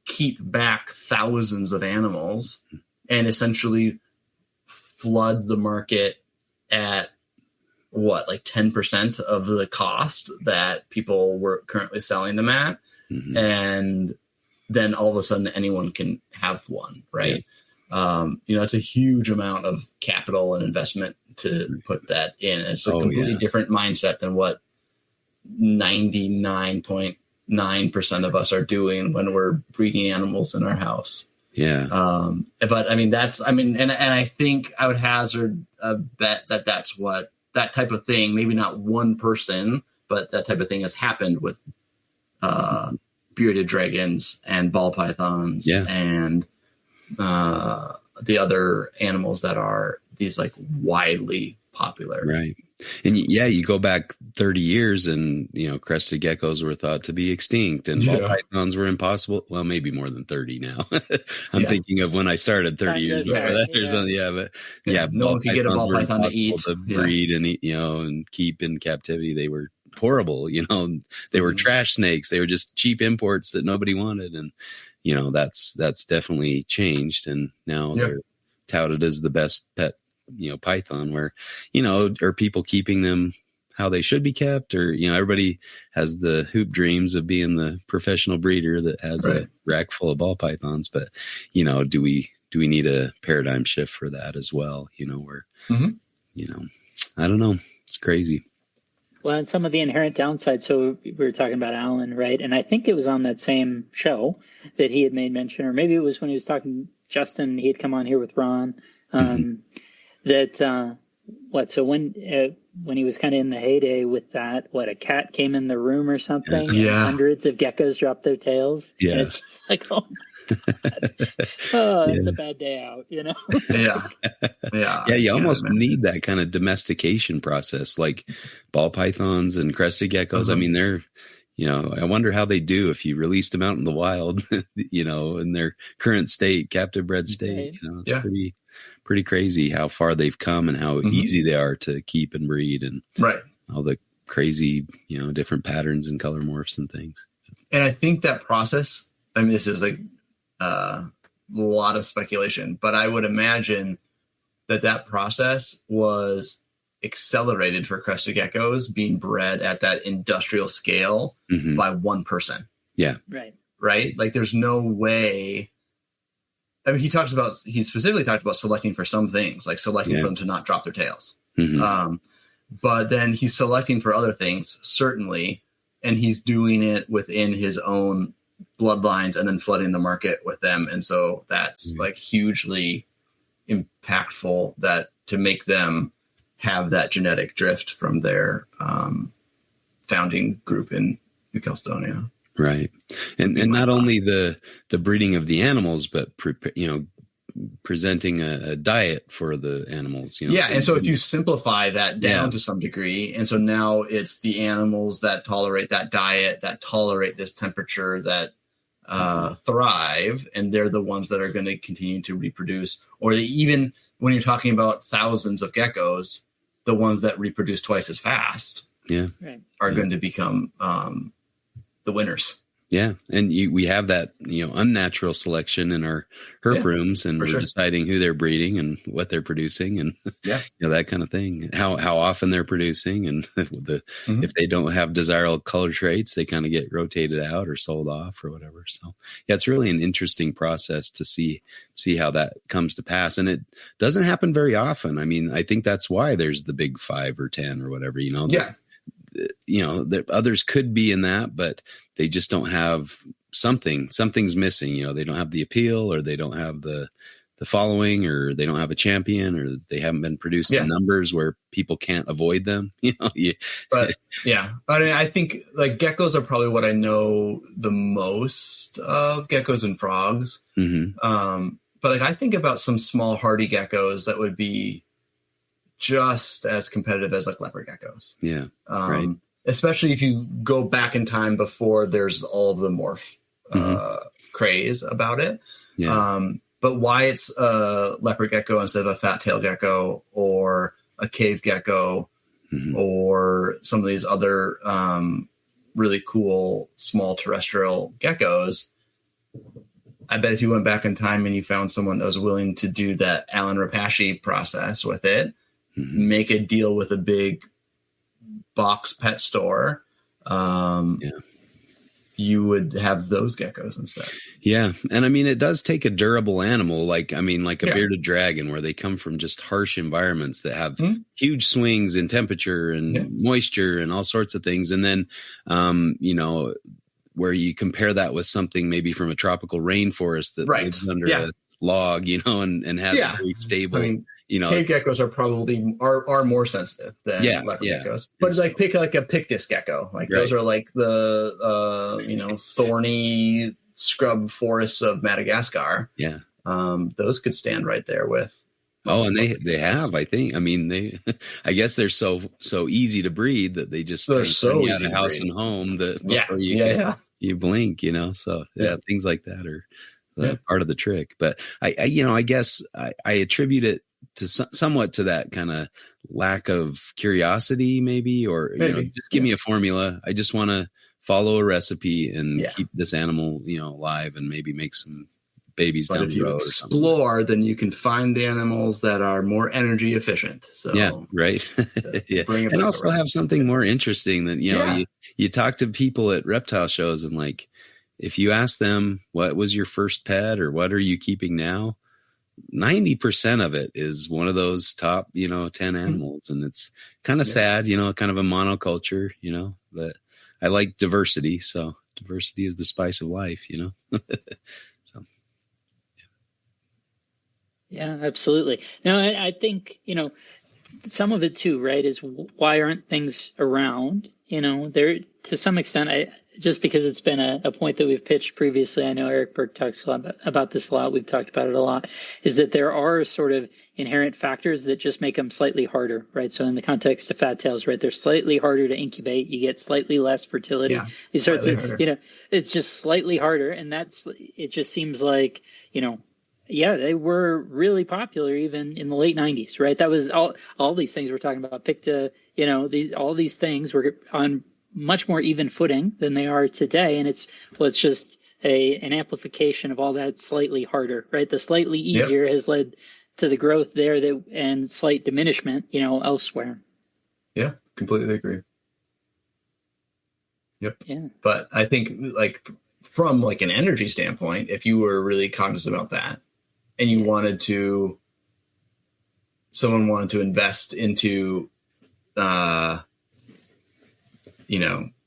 keep back thousands of animals and essentially flood the market at like 10% of the cost that people were currently selling them at. Mm-hmm. And then all of a sudden anyone can have one, right? Yeah. It's a huge amount of capital and investment to put that in. It's a completely different mindset than what 99.9% of us are doing when we're breeding animals in our house. Yeah. But and I think I would hazard a bet that that's what that type of thing, maybe not one person, but that type of thing has happened with bearded dragons and ball pythons and the other animals that are these like widely popular. Right. And you go back 30 years and, crested geckos were thought to be extinct and ball pythons were impossible. Well, maybe more than 30 now. I'm thinking of when I started 30 years before that. No one could get a ball python to eat. To breed and eat, and keep in captivity. They were horrible, they were trash snakes. They were just cheap imports that nobody wanted. And, that's definitely changed. And now they're touted as the best pet, python where, are people keeping them how they should be kept? Or, everybody has the hoop dreams of being the professional breeder that has a rack full of ball pythons. But, do we need a paradigm shift for that as well? Where, I don't know. It's crazy. Well, and some of the inherent downsides. So we were talking about Alan, right? And I think it was on that same show that he had made mention, or maybe it was when he was talking to Justin, he had come on here with Ron, so when he was kind of in the heyday with that, a cat came in the room or something, and hundreds of geckos dropped their tails. Yeah. And it's just like, oh my God. It's a bad day out, Yeah, you almost need that kind of domestication process, like ball pythons and crested geckos. They're, I wonder how they do if you released them out in the wild, in their current state, captive bred state. It's pretty crazy how far they've come and how easy they are to keep and breed, and all the crazy, different patterns and color morphs and things. And I think that process, this is like lot of speculation, but I would imagine that process was accelerated for crested geckos being bred at that industrial scale by one person. Yeah. Right. Like there's no way. I mean, he specifically talked about selecting for some things, like selecting for them to not drop their tails. But then he's selecting for other things, certainly. And he's doing it within his own bloodlines and then flooding the market with them. And so that's like hugely impactful that to make them have that genetic drift from their founding group in New Caledonia. Right. And not only the breeding of the animals, but, presenting a diet for the animals. Yeah. And so if you simplify that down to some degree, and so now it's the animals that tolerate that diet, that tolerate this temperature, that thrive, and they're the ones that are going to continue to reproduce. Or even when you're talking about thousands of geckos, the ones that reproduce twice as fast are going to become the winners. Yeah. And we have that, unnatural selection in our herp rooms, and we're deciding who they're breeding and what they're producing, and that kind of thing, how often they're producing. And if they don't have desirable color traits, they kind of get rotated out or sold off or whatever. So it's really an interesting process to see how that comes to pass. And it doesn't happen very often. I mean, I think that's why there's the big 5 or 10 or whatever, that others could be in that, but they just don't have something's missing. They don't have the appeal, or they don't have the following, or they don't have a champion, or they haven't been produced in numbers where people can't avoid them. But I think like geckos are probably what I know the most of, geckos and frogs. But like I think about some small hardy geckos that would be just as competitive as like leopard geckos. Yeah. Especially if you go back in time before there's all of the morph craze about it. Yeah. But why it's a leopard gecko instead of a fat tail gecko or a cave gecko or some of these other really cool small terrestrial geckos. I bet if you went back in time and you found someone that was willing to do that Alan Rapace process with it, make a deal with a big box pet store, you would have those geckos instead. Yeah. And I mean, it does take a durable animal, like a bearded dragon, where they come from just harsh environments that have huge swings in temperature and moisture and all sorts of things. And then, where you compare that with something maybe from a tropical rainforest that lives under a log, and has a very stable, cave geckos are probably are more sensitive than leopard geckos, but it's like pick like a pictus gecko, like those are like the thorny scrub forests of Madagascar. Those could stand right there with and they have, I think, I mean, I guess they're so easy to breed that they just they're so easy out of house and home that before you blink, so things like that are part of the trick. But I guess I attribute it to somewhat to that kind of lack of curiosity, maybe, or just give me a formula. I just want to follow a recipe and keep this animal, alive, and maybe make some babies down the road. If you explore, then you can find the animals that are more energy efficient. So and also have something more interesting than you talk to people at reptile shows, and like if you ask them what was your first pet or what are you keeping now, 90% of it is one of those top 10 animals, and it's kind of sad, kind of a monoculture, but I like diversity, so diversity is the spice of life. So yeah, absolutely. No, I think some of it too, right, is why aren't things around? There to some extent, just because it's been a point that we've pitched previously. I know Eric Burke talks a lot about this a lot. We've talked about it a lot. Is that there are sort of inherent factors that just make them slightly harder, right? So in the context of fat tails, right, they're slightly harder to incubate. You get slightly less fertility. Yeah, you start to, it's just slightly harder, and it just seems like they were really popular even in the late 90s, right? That was all these things we're talking about. All these things were on much more even footing than they are today. And it's just an amplification of all that slightly harder, right? The slightly easier has led to the growth there and slight diminishment, elsewhere. Yeah, completely agree. Yep. Yeah. But I think like from like an energy standpoint, if you were really cognizant about that and you someone wanted to invest into,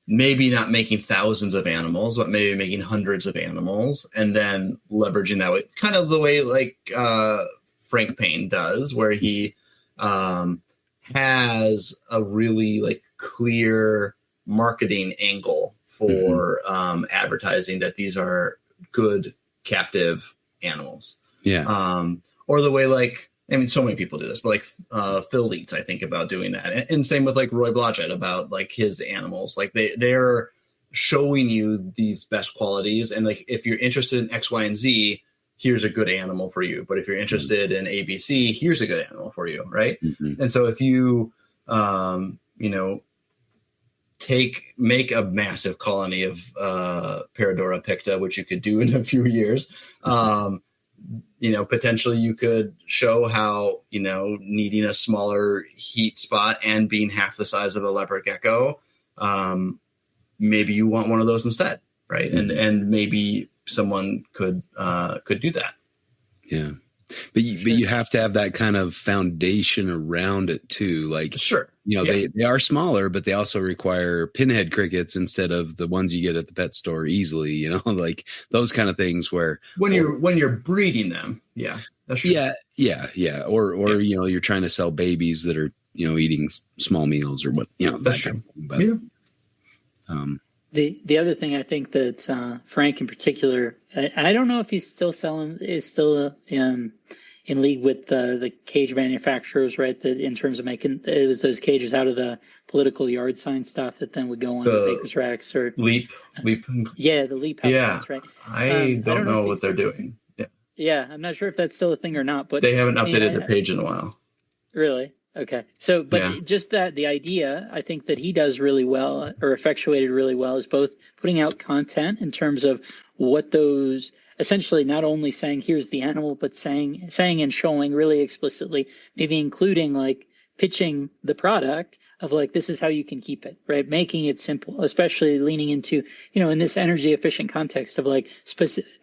maybe not making thousands of animals, but maybe making hundreds of animals and then leveraging that way, kind of the way like Frank Payne does, where he has a really like clear marketing angle for advertising that these are good captive animals. Yeah. Or the way like, I mean, so many people do this, but like Phil Leitz, I think, about doing that. And same with like Roy Blodgett about like his animals. Like they're showing you these best qualities. And like, if you're interested in X, Y, and Z, here's a good animal for you. But if you're interested in ABC, here's a good animal for you. Right. Mm-hmm. And so if you, make a massive colony of Paradora picta, which you could do in a few years, potentially you could show how, needing a smaller heat spot and being half the size of a leopard gecko, maybe you want one of those instead. Right. And maybe someone could do that. Yeah. But you have to have that kind of foundation around it too. Like, sure. They are smaller, but they also require pinhead crickets instead of the ones you get at the pet store easily, like those kind of things where when you're breeding them. Yeah. That's true. Yeah. Or you're trying to sell babies that are, eating small meals or what, that's true. But, the other thing I think that Frank in particular, I don't know if he's still in league with the cage manufacturers, right? That in terms of making it was those cages out of the political yard sign stuff that then would go on the Baker's Rex or Leap. Yeah, the Leap. Yeah, right. I don't know what they're doing. Yeah, I'm not sure if that's still a thing or not, but they haven't updated their page in a while. Really? Okay. So, but just the idea, I think that he does really well or effectuated really well is both putting out content in terms of what those essentially not only saying, here's the animal, but saying and showing really explicitly, maybe including like pitching the product of like, this is how you can keep it, right? Making it simple, especially leaning into, in this energy efficient context of like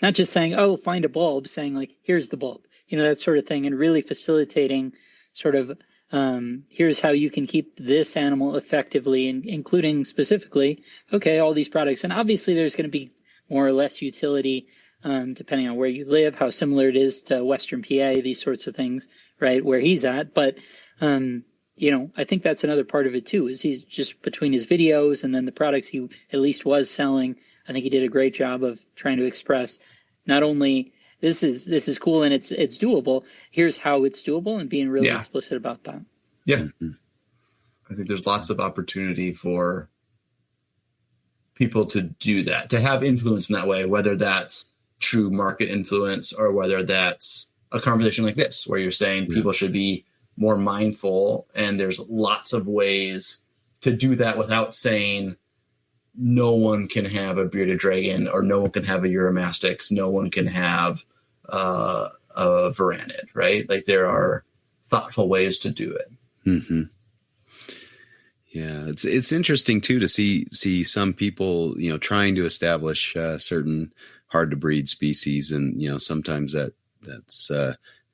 not just saying, oh, find a bulb, saying like, here's the bulb, that sort of thing, and really facilitating sort of, here's how you can keep this animal effectively, and including specifically, all these products. And obviously there's going to be more or less utility, depending on where you live, how similar it is to Western PA, these sorts of things, right, where he's at. But, I think that's another part of it too, is he's just between his videos and then the products he at least was selling. I think he did a great job of trying to express not only this is cool and it's doable. Here's how it's doable, and being really explicit about that. Yeah. I think there's lots of opportunity for people to do that, to have influence in that way, whether that's true market influence or whether that's a conversation like this, where you're saying people should be more mindful. And there's lots of ways to do that without saying no one can have a bearded dragon, or no one can have a Eurymastix, no one can have a Varanid, right? Like there are thoughtful ways to do it. Mm-hmm. Yeah, it's interesting too to see some people, trying to establish certain hard to breed species, and sometimes that's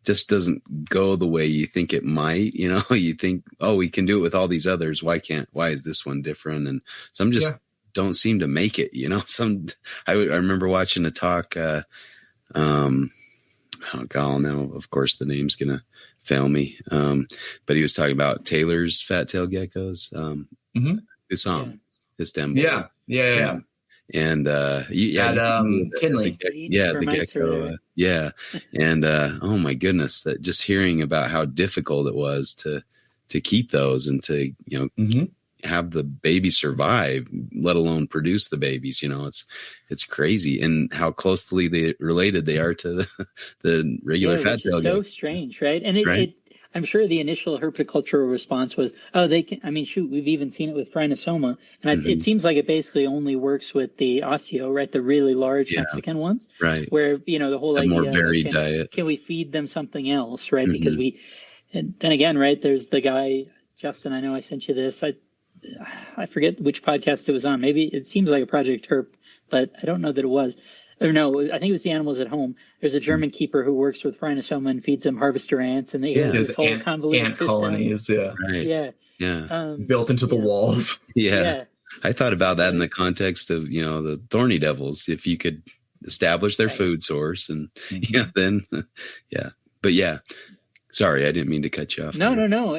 just doesn't go the way you think it might. You think, oh, we can do it with all these others. Why is this one different? And some just don't seem to make it. I remember watching a talk. Oh God, now of course the name's gonna fail me. But he was talking about Taylor's fat tail geckos. Usam, Istanbul. Yeah. And Tinley. The gecko. And oh my goodness, that just hearing about how difficult it was to keep those and to have the babies survive, let alone produce the babies. It's crazy, and how closely related they are to the regular fat tail so goat. strange, right? And Right? I'm sure the initial herpetocultural response was, oh, they can. I mean, shoot, we've even seen it with Phrynosoma, and it seems like it basically only works with the Osseo, right? The really large Mexican ones, Right. where the whole A idea more varied of, diet. Can we feed them something else, right? Because and then again, right? There's the guy Justin. I know I sent you this. I forget which podcast it was on. Maybe it seems like a Project Herp, but I don't know that it was. Or no, I think it was the Animals at Home. There's a German keeper who works with Phrynosoma and feeds them harvester ants, and they have this whole convoluted ant system. colonies, Right. built into the walls. Yeah. I thought about that in the context of the thorny devils. If you could establish their food source, and then but sorry, I didn't mean to cut you off. No.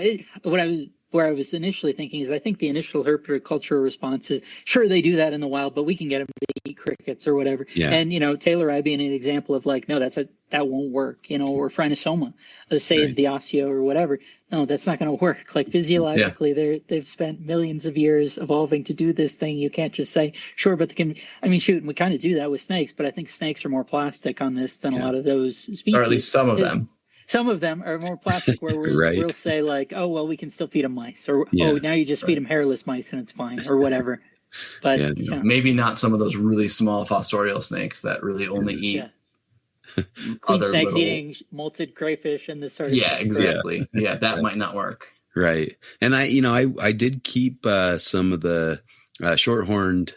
Where I was initially thinking is, I think the initial herpetocultural response is, sure, they do that in the wild, but we can get them to eat crickets or whatever. Yeah. And, Taylor I being an example of like, no, that won't work, or Phrynosoma, say of the Osseo or whatever. No, that's not going to work. Like physiologically, they've spent millions of years evolving to do this thing. You can't just say, sure, but we kind of do that with snakes, but I think snakes are more plastic on this than a lot of those species. Or at least some of them. Some of them are more plastic, where we'll say like, oh, well, we can still feed them mice, or oh, now you just feed them hairless mice and it's fine, or whatever. But maybe not some of those really small fossorial snakes that really only eat. Queen snakes eating molted crayfish and this sort of stuff. Exactly. Yeah, that might not work. Right. And I did keep some of the short-horned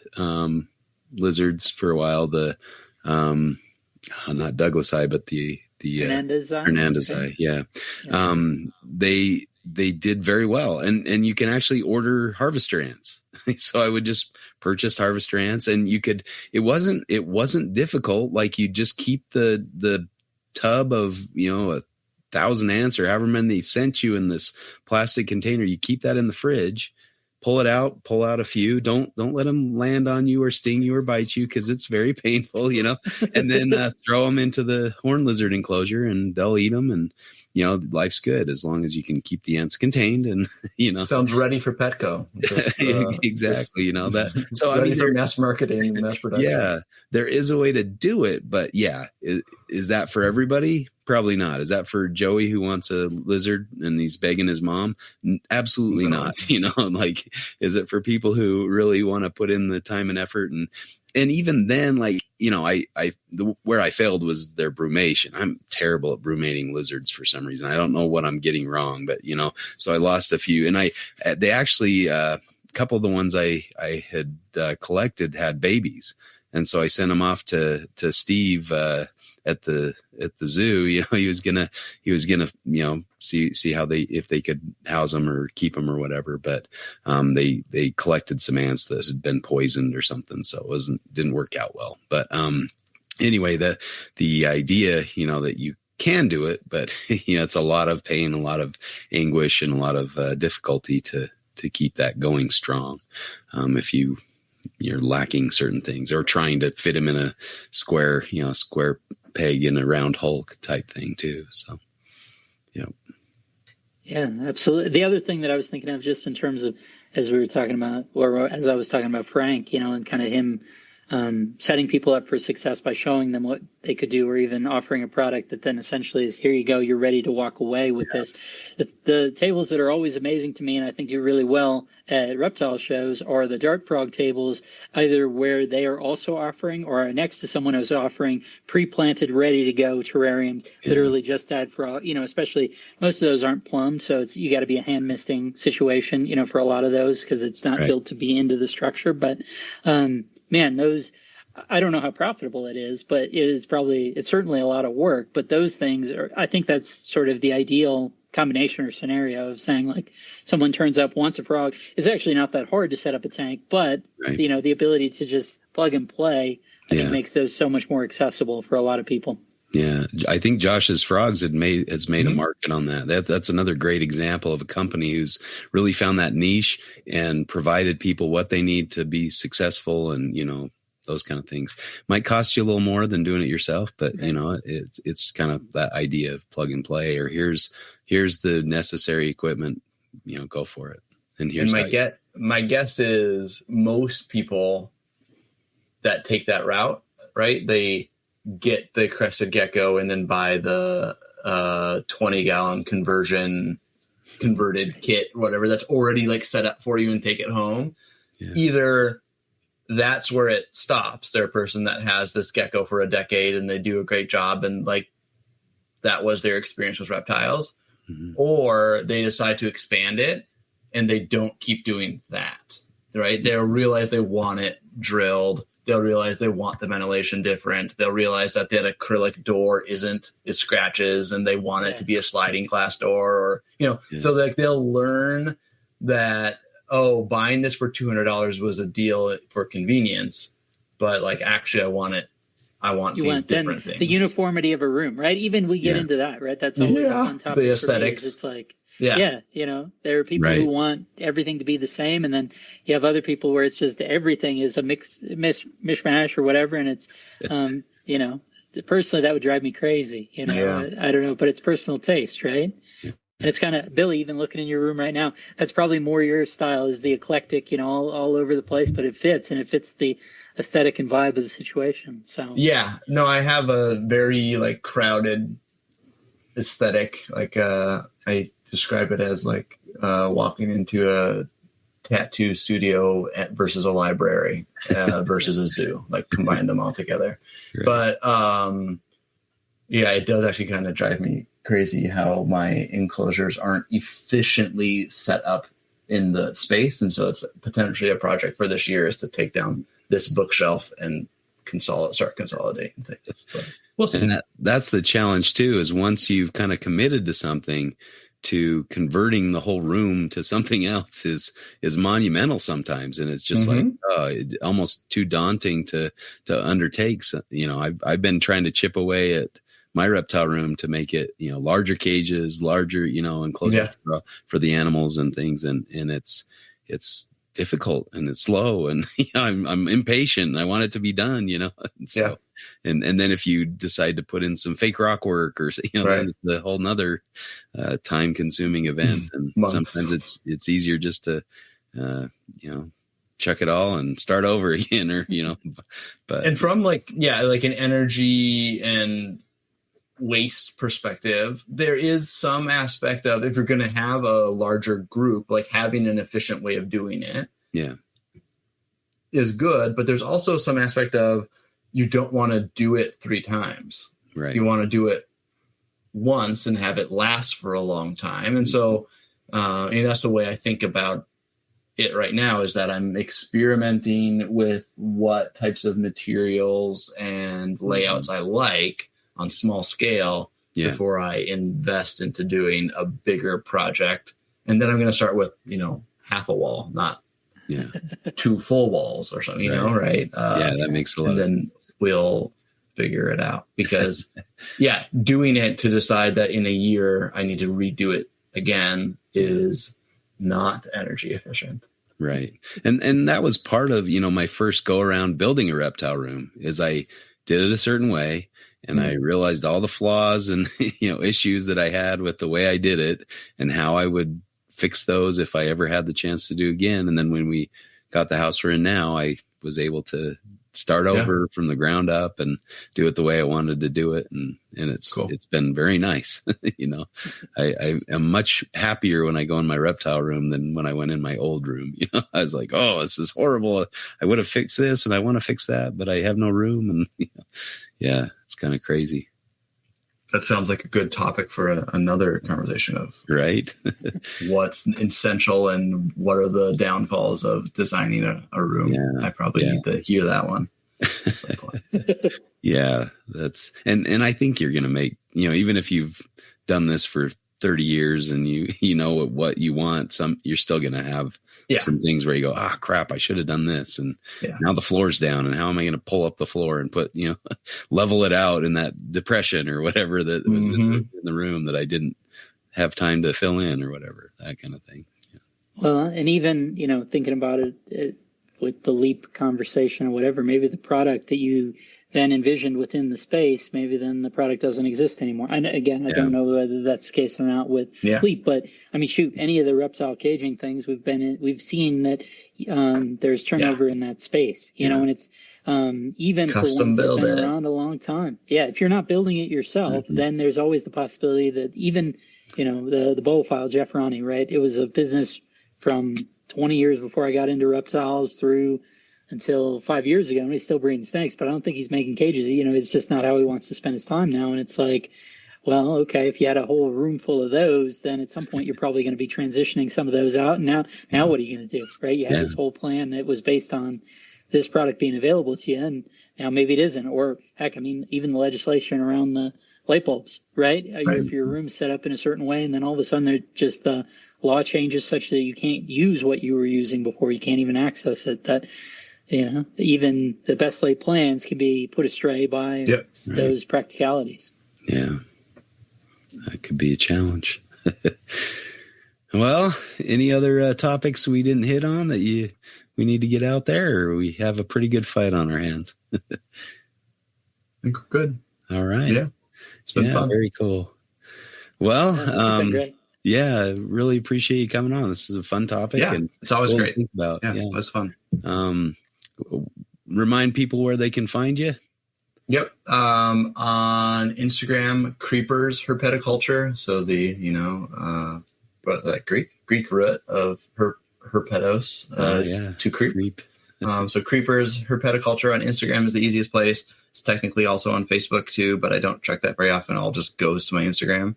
lizards for a while. The not Douglas eye, but the Hernandez eye. Yeah. They did very well, and you can actually order harvester ants. So I would just purchase harvester ants, and it wasn't difficult. Like, you just keep the tub of 1,000 ants or however many they sent you in this plastic container. You keep that in the fridge, pull out a few. Don't let them land on you or sting you or bite you, because it's very painful, and then throw them into the horned lizard enclosure, and they'll eat them. And, life's good as long as you can keep the ants contained, and, Sounds ready for Petco. Exactly. That. So ready for mass marketing and mass production. Yeah, there is a way to do it, but is that for everybody? Probably not. Is that for Joey who wants a lizard and he's begging his mom? Absolutely not. Like, is it for people who really want to put in the time and effort? And even then, like, where I failed was their brumation. I'm terrible at brumating lizards for some reason. I don't know what I'm getting wrong, but so I lost a few, and they actually, a couple of the ones I had collected had babies. And so I sent them off to Steve at the zoo. He was gonna see how if they could house them or keep them or whatever. But they collected some ants that had been poisoned or something, so it didn't work out well. But anyway, the idea that you can do it, but it's a lot of pain, a lot of anguish, and a lot of difficulty to keep that going strong. If you're lacking certain things, or trying to fit them in a square peg in a round hole type thing too. So, yeah, absolutely. The other thing that I was thinking of, just in terms of, as we were talking about, or as I was talking about Frank, and kind of him setting people up for success by showing them what they could do, or even offering a product that then essentially is, here you go, you're ready to walk away with this. The tables that are always amazing to me, and I think do really well at reptile shows, are the dart frog tables, either where they are also offering, or are next to someone who's offering pre-planted, ready to go terrariums, literally just add frog, especially most of those aren't plumbed. So you got to be a hand misting situation, for a lot of those, because it's not built to be into the structure. But, man, those, I don't know how profitable it is, but it's certainly a lot of work. But those things I think that's sort of the ideal combination or scenario of saying, like, someone turns up, wants a frog. It's actually not that hard to set up a tank, but the ability to just plug and play, I think makes those so much more accessible for a lot of people. Yeah, I think Josh's Frogs has made a market on that. That's another great example of a company who's really found that niche and provided people what they need to be successful, and those kind of things. Might cost you a little more than doing it yourself, but it's kind of that idea of plug and play, or here's the necessary equipment, go for it. And here's my guess is most people that take that route, right? They get the crested gecko and then buy the 20-gallon converted kit, whatever that's already like set up for you, and take it home. Yeah. Either that's where it stops. They're a person that has this gecko for a decade and they do a great job, and like that was their experience with reptiles, or they decide to expand it and they don't keep doing that, right? They'll realize they want it drilled. They'll realize they want the ventilation different. They'll realize that that acrylic door it scratches, and they want it to be a sliding glass door, or, so like they'll learn that, buying this for $200 was a deal for convenience, but like, actually I want these different things. The uniformity of a room, right? Even we get into that, right? That's always on top of the aesthetics. It's like, there are people who want everything to be the same, and then you have other people where it's just everything is a mishmash or whatever, and it's, personally that would drive me crazy. I don't know, but it's personal taste, right? Yeah. And it's kind of, Billy, even looking in your room right now, that's probably more your style, is the eclectic, all over the place, but it fits the aesthetic and vibe of the situation. So I have a very like crowded aesthetic. Like I describe it as like walking into a tattoo studio versus a library versus a zoo, like combine them all together. Right. But it does actually kind of drive me crazy how my enclosures aren't efficiently set up in the space. And so it's potentially a project for this year is to take down this bookshelf and start consolidating things. But we'll see. And that's the challenge too, is once you've kind of committed to something, to converting the whole room to something else is monumental sometimes. And it's just like almost too daunting to undertake. So, I've been trying to chip away at my reptile room to make it, larger cages, larger, enclosures for the animals and things. And it's difficult and it's slow, and I'm impatient and I want it to be done, and so, and then if you decide to put in some fake rock work or, then it's a whole nother time consuming event. And sometimes it's easier just to, chuck it all and start over again, or, but. And from like an energy and waste perspective, there is some aspect of, if you're going to have a larger group, like having an efficient way of doing it is good, but there's also some aspect of, you don't want to do it 3 times. Right. You want to do it once and have it last for a long time. And so that's the way I think about it right now, is that I'm experimenting with what types of materials and layouts I like on small scale before I invest into doing a bigger project. And then I'm going to start with, half a wall, not 2 full walls or something, right? That makes a lot of sense. And then we'll figure it out, because doing it to decide that in a year I need to redo it again is not energy efficient. Right. And that was part of, my first go around building a reptile room, is I did it a certain way. And I realized all the flaws and, issues that I had with the way I did it, and how I would fix those if I ever had the chance to do again. And then when we got the house we're in now, I was able to start over from the ground up and do it the way I wanted to do it. And it's cool. It's been very nice. I am much happier when I go in my reptile room than when I went in my old room. I was like, oh, this is horrible. I would have fixed this and I want to fix that, but I have no room. And it's kind of crazy. That sounds like a good topic for another conversation of what's essential and what are the downfalls of designing a room. I probably need to hear that one at some point. That's, and I think you're going to make, even if you've done this for 30 years and you know what you want, you're still going to have some things where you go, crap, I should have done this. And now the floor's down, and how am I going to pull up the floor and put, level it out in that depression or whatever that was in the room that I didn't have time to fill in or whatever, that kind of thing. Well, and even, thinking about it, with the LEAP conversation or whatever, maybe the product that you then envisioned within the space, maybe then the product doesn't exist anymore. I don't know whether that's the case or not with LEAP, but I mean, shoot, any of the reptile caging things we've seen that there's turnover in that space, you know, and it's even custom for ones build that have been it around a long time. Yeah, if you're not building it yourself, then there's always the possibility that even, you know, the bowophile, Jeff Ronnie, right? It was a business from 20 years before I got into reptiles through until 5 years ago, and he's still breeding snakes, but I don't think he's making cages. You know, it's just not how he wants to spend his time now. And it's like, well, okay, if you had a whole room full of those, then at some point you're probably going to be transitioning some of those out. And now what are you going to do, right? You had this whole plan that was based on this product being available to you, and now maybe it isn't. Or heck, I mean, even the legislation around the light bulbs, right? If your room's set up in a certain way, and then all of a sudden they're just the law changes such that you can't use what you were using before, you can't even access it. That, you know, even the best laid plans can be put astray by those practicalities. Yeah, that could be a challenge. Well, any other topics we didn't hit on that we need to get out there, or we have a pretty good fight on our hands? I think we're good. All right. Yeah, it's been fun. Very cool. Well, Been great. Yeah, really appreciate you coming on. This is a fun topic. Yeah, and it's always great. Think about. Yeah, it was fun. Remind people where they can find you. Yep. On Instagram, Creepers Herpetoculture. So the, you know, but that Greek root of herpetos is to creep. So Creepers Herpetoculture on Instagram is the easiest place. It's technically also on Facebook too, but I don't check that very often. All just goes to my Instagram.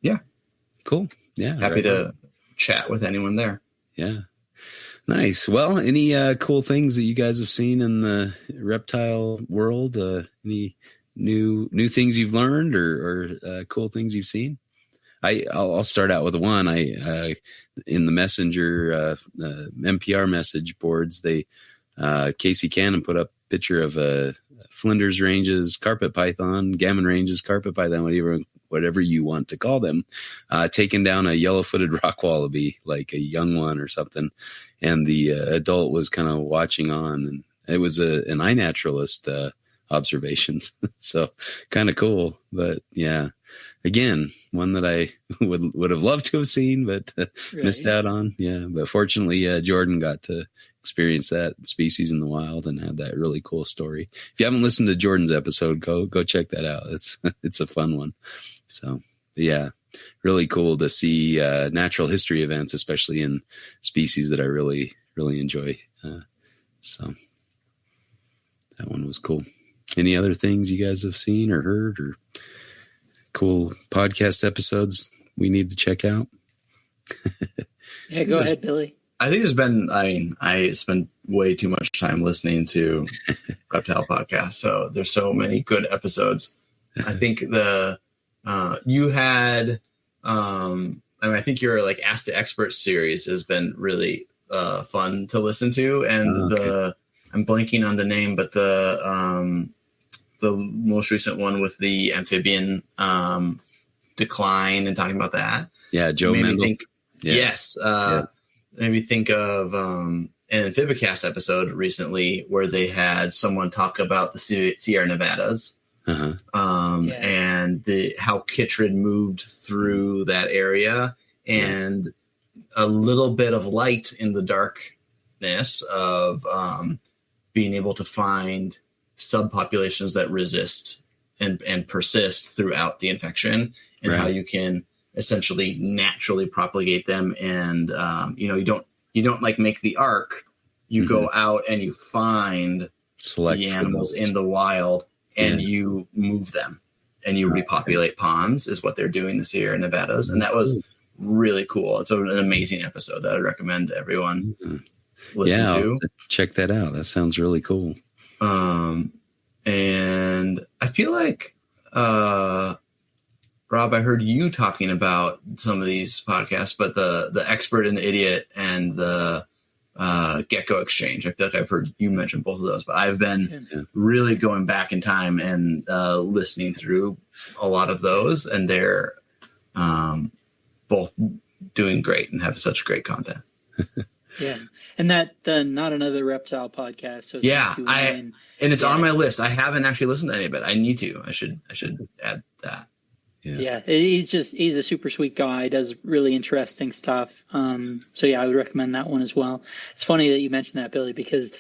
Yeah. Cool. Yeah. Happy to chat with anyone there. Yeah. Nice. Well, any cool things that you guys have seen in the reptile world? Any new things you've learned or cool things you've seen? I'll start out with one. In the Messenger NPR message boards, Casey Cannon put up a picture of Flinders Ranges carpet python, Gammon Ranges carpet python, whatever you want to call them, taking down a yellow-footed rock wallaby, like a young one or something. And the adult was kind of watching on, and it was an iNaturalist observations. So kind of cool, but yeah, again, one that I would have loved to have seen, but missed out on. Yeah. But fortunately, Jordan got to experience that species in the wild and had that really cool story. If you haven't listened to Jordan's episode, go check that out. It's a fun one. So yeah, really cool to see natural history events, especially in species that I really, really enjoy. So that one was cool. Any other things you guys have seen or heard or cool podcast episodes we need to check out? Yeah, go ahead, Billy. I think I spend way too much time listening to reptile podcasts. So there's so many good episodes. I think you had, I think your like Ask the Expert series has been really fun to listen to. And I'm blanking on the name, but the most recent one with the amphibian decline and talking about that. Yeah, Joe Mendel. Yes. Made me think of an Amphibicast episode recently where they had someone talk about the Sierra Nevadas and how chytrid moved through that area and a little bit of light in the darkness of being able to find subpopulations that resist and persist throughout the infection and how you can essentially naturally propagate them. And, you don't like make the arc, you go out and you find the animals in the wild and you move them and you repopulate ponds is what they're doing the Sierra Nevadas. And that was really cool. It's an amazing episode that I'd recommend everyone listen to. Check that out. That sounds really cool. And I feel like, Rob, I heard you talking about some of these podcasts, but the Expert and the Idiot and the Gecko Exchange, I feel like I've heard you mention both of those, but I've been really going back in time and listening through a lot of those, and they're both doing great and have such great content. Yeah. And that Not Another Reptile podcast. So and it's on my list. I haven't actually listened to any of it. I need to. I should add that. Yeah, he's a super sweet guy. Does really interesting stuff. So yeah, I would recommend that one as well. It's funny that you mentioned that, Billy, because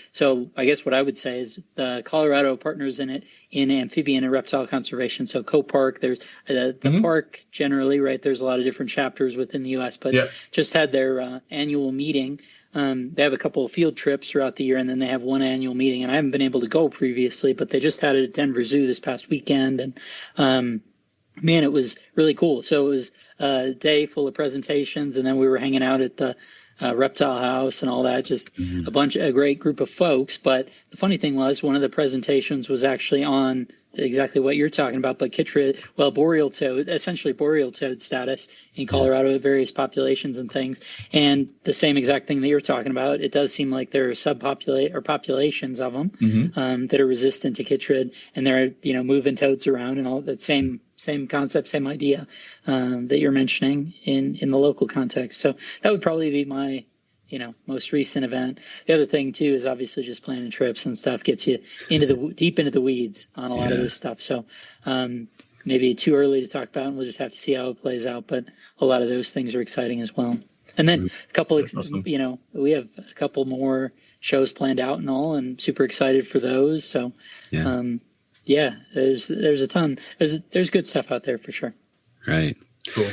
I guess what I would say is the Colorado partners in it in amphibian and reptile conservation. So Co-Park, there's the park generally, right? There's a lot of different chapters within the U.S., but just had their annual meeting. They have a couple of field trips throughout the year, and then they have one annual meeting. And I haven't been able to go previously, but they just had it at Denver Zoo this past weekend, and man, it was really cool. So it was a day full of presentations, and then we were hanging out at the reptile house and all that, just a great group of folks. But the funny thing was, one of the presentations was actually on exactly what you're talking about, but boreal toad, essentially boreal toad status in Colorado, various populations and things. And the same exact thing that you're talking about, it does seem like there are populations of them that are resistant to chytrid, and they're, moving toads around and all that same concept, same idea that you're mentioning in the local context. So that would probably be my most recent event. The other thing too is obviously just planning trips and stuff gets you deep into the weeds on a lot of this stuff. So maybe too early to talk about, and we'll just have to see how it plays out. But a lot of those things are exciting as well. And then a couple, we have a couple more shows planned out and all, and super excited for those. So there's a ton. There's good stuff out there for sure. Right. Cool.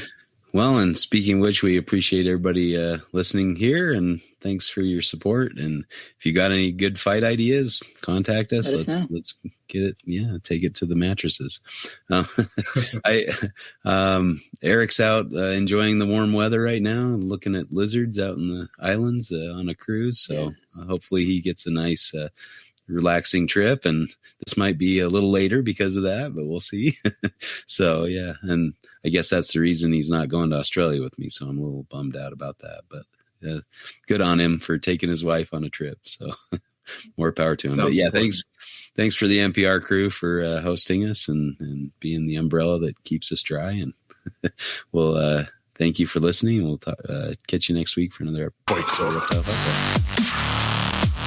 Well, and speaking of which, we appreciate everybody listening here, and thanks for your support. And if you got any good fight ideas, contact us. Let's get it. Yeah, take it to the mattresses. Eric's out enjoying the warm weather right now, looking at lizards out in the islands on a cruise. So hopefully he gets a nice relaxing trip, and this might be a little later because of that, but we'll see. So yeah, and I guess that's the reason he's not going to Australia with me, so I'm a little bummed out about that, but good on him for taking his wife on a trip. So more power to him. Sounds but thanks for the NPR crew for hosting us and being the umbrella that keeps us dry, and we'll thank you for listening. We'll catch you next week for another episode of Reptile Fight Club.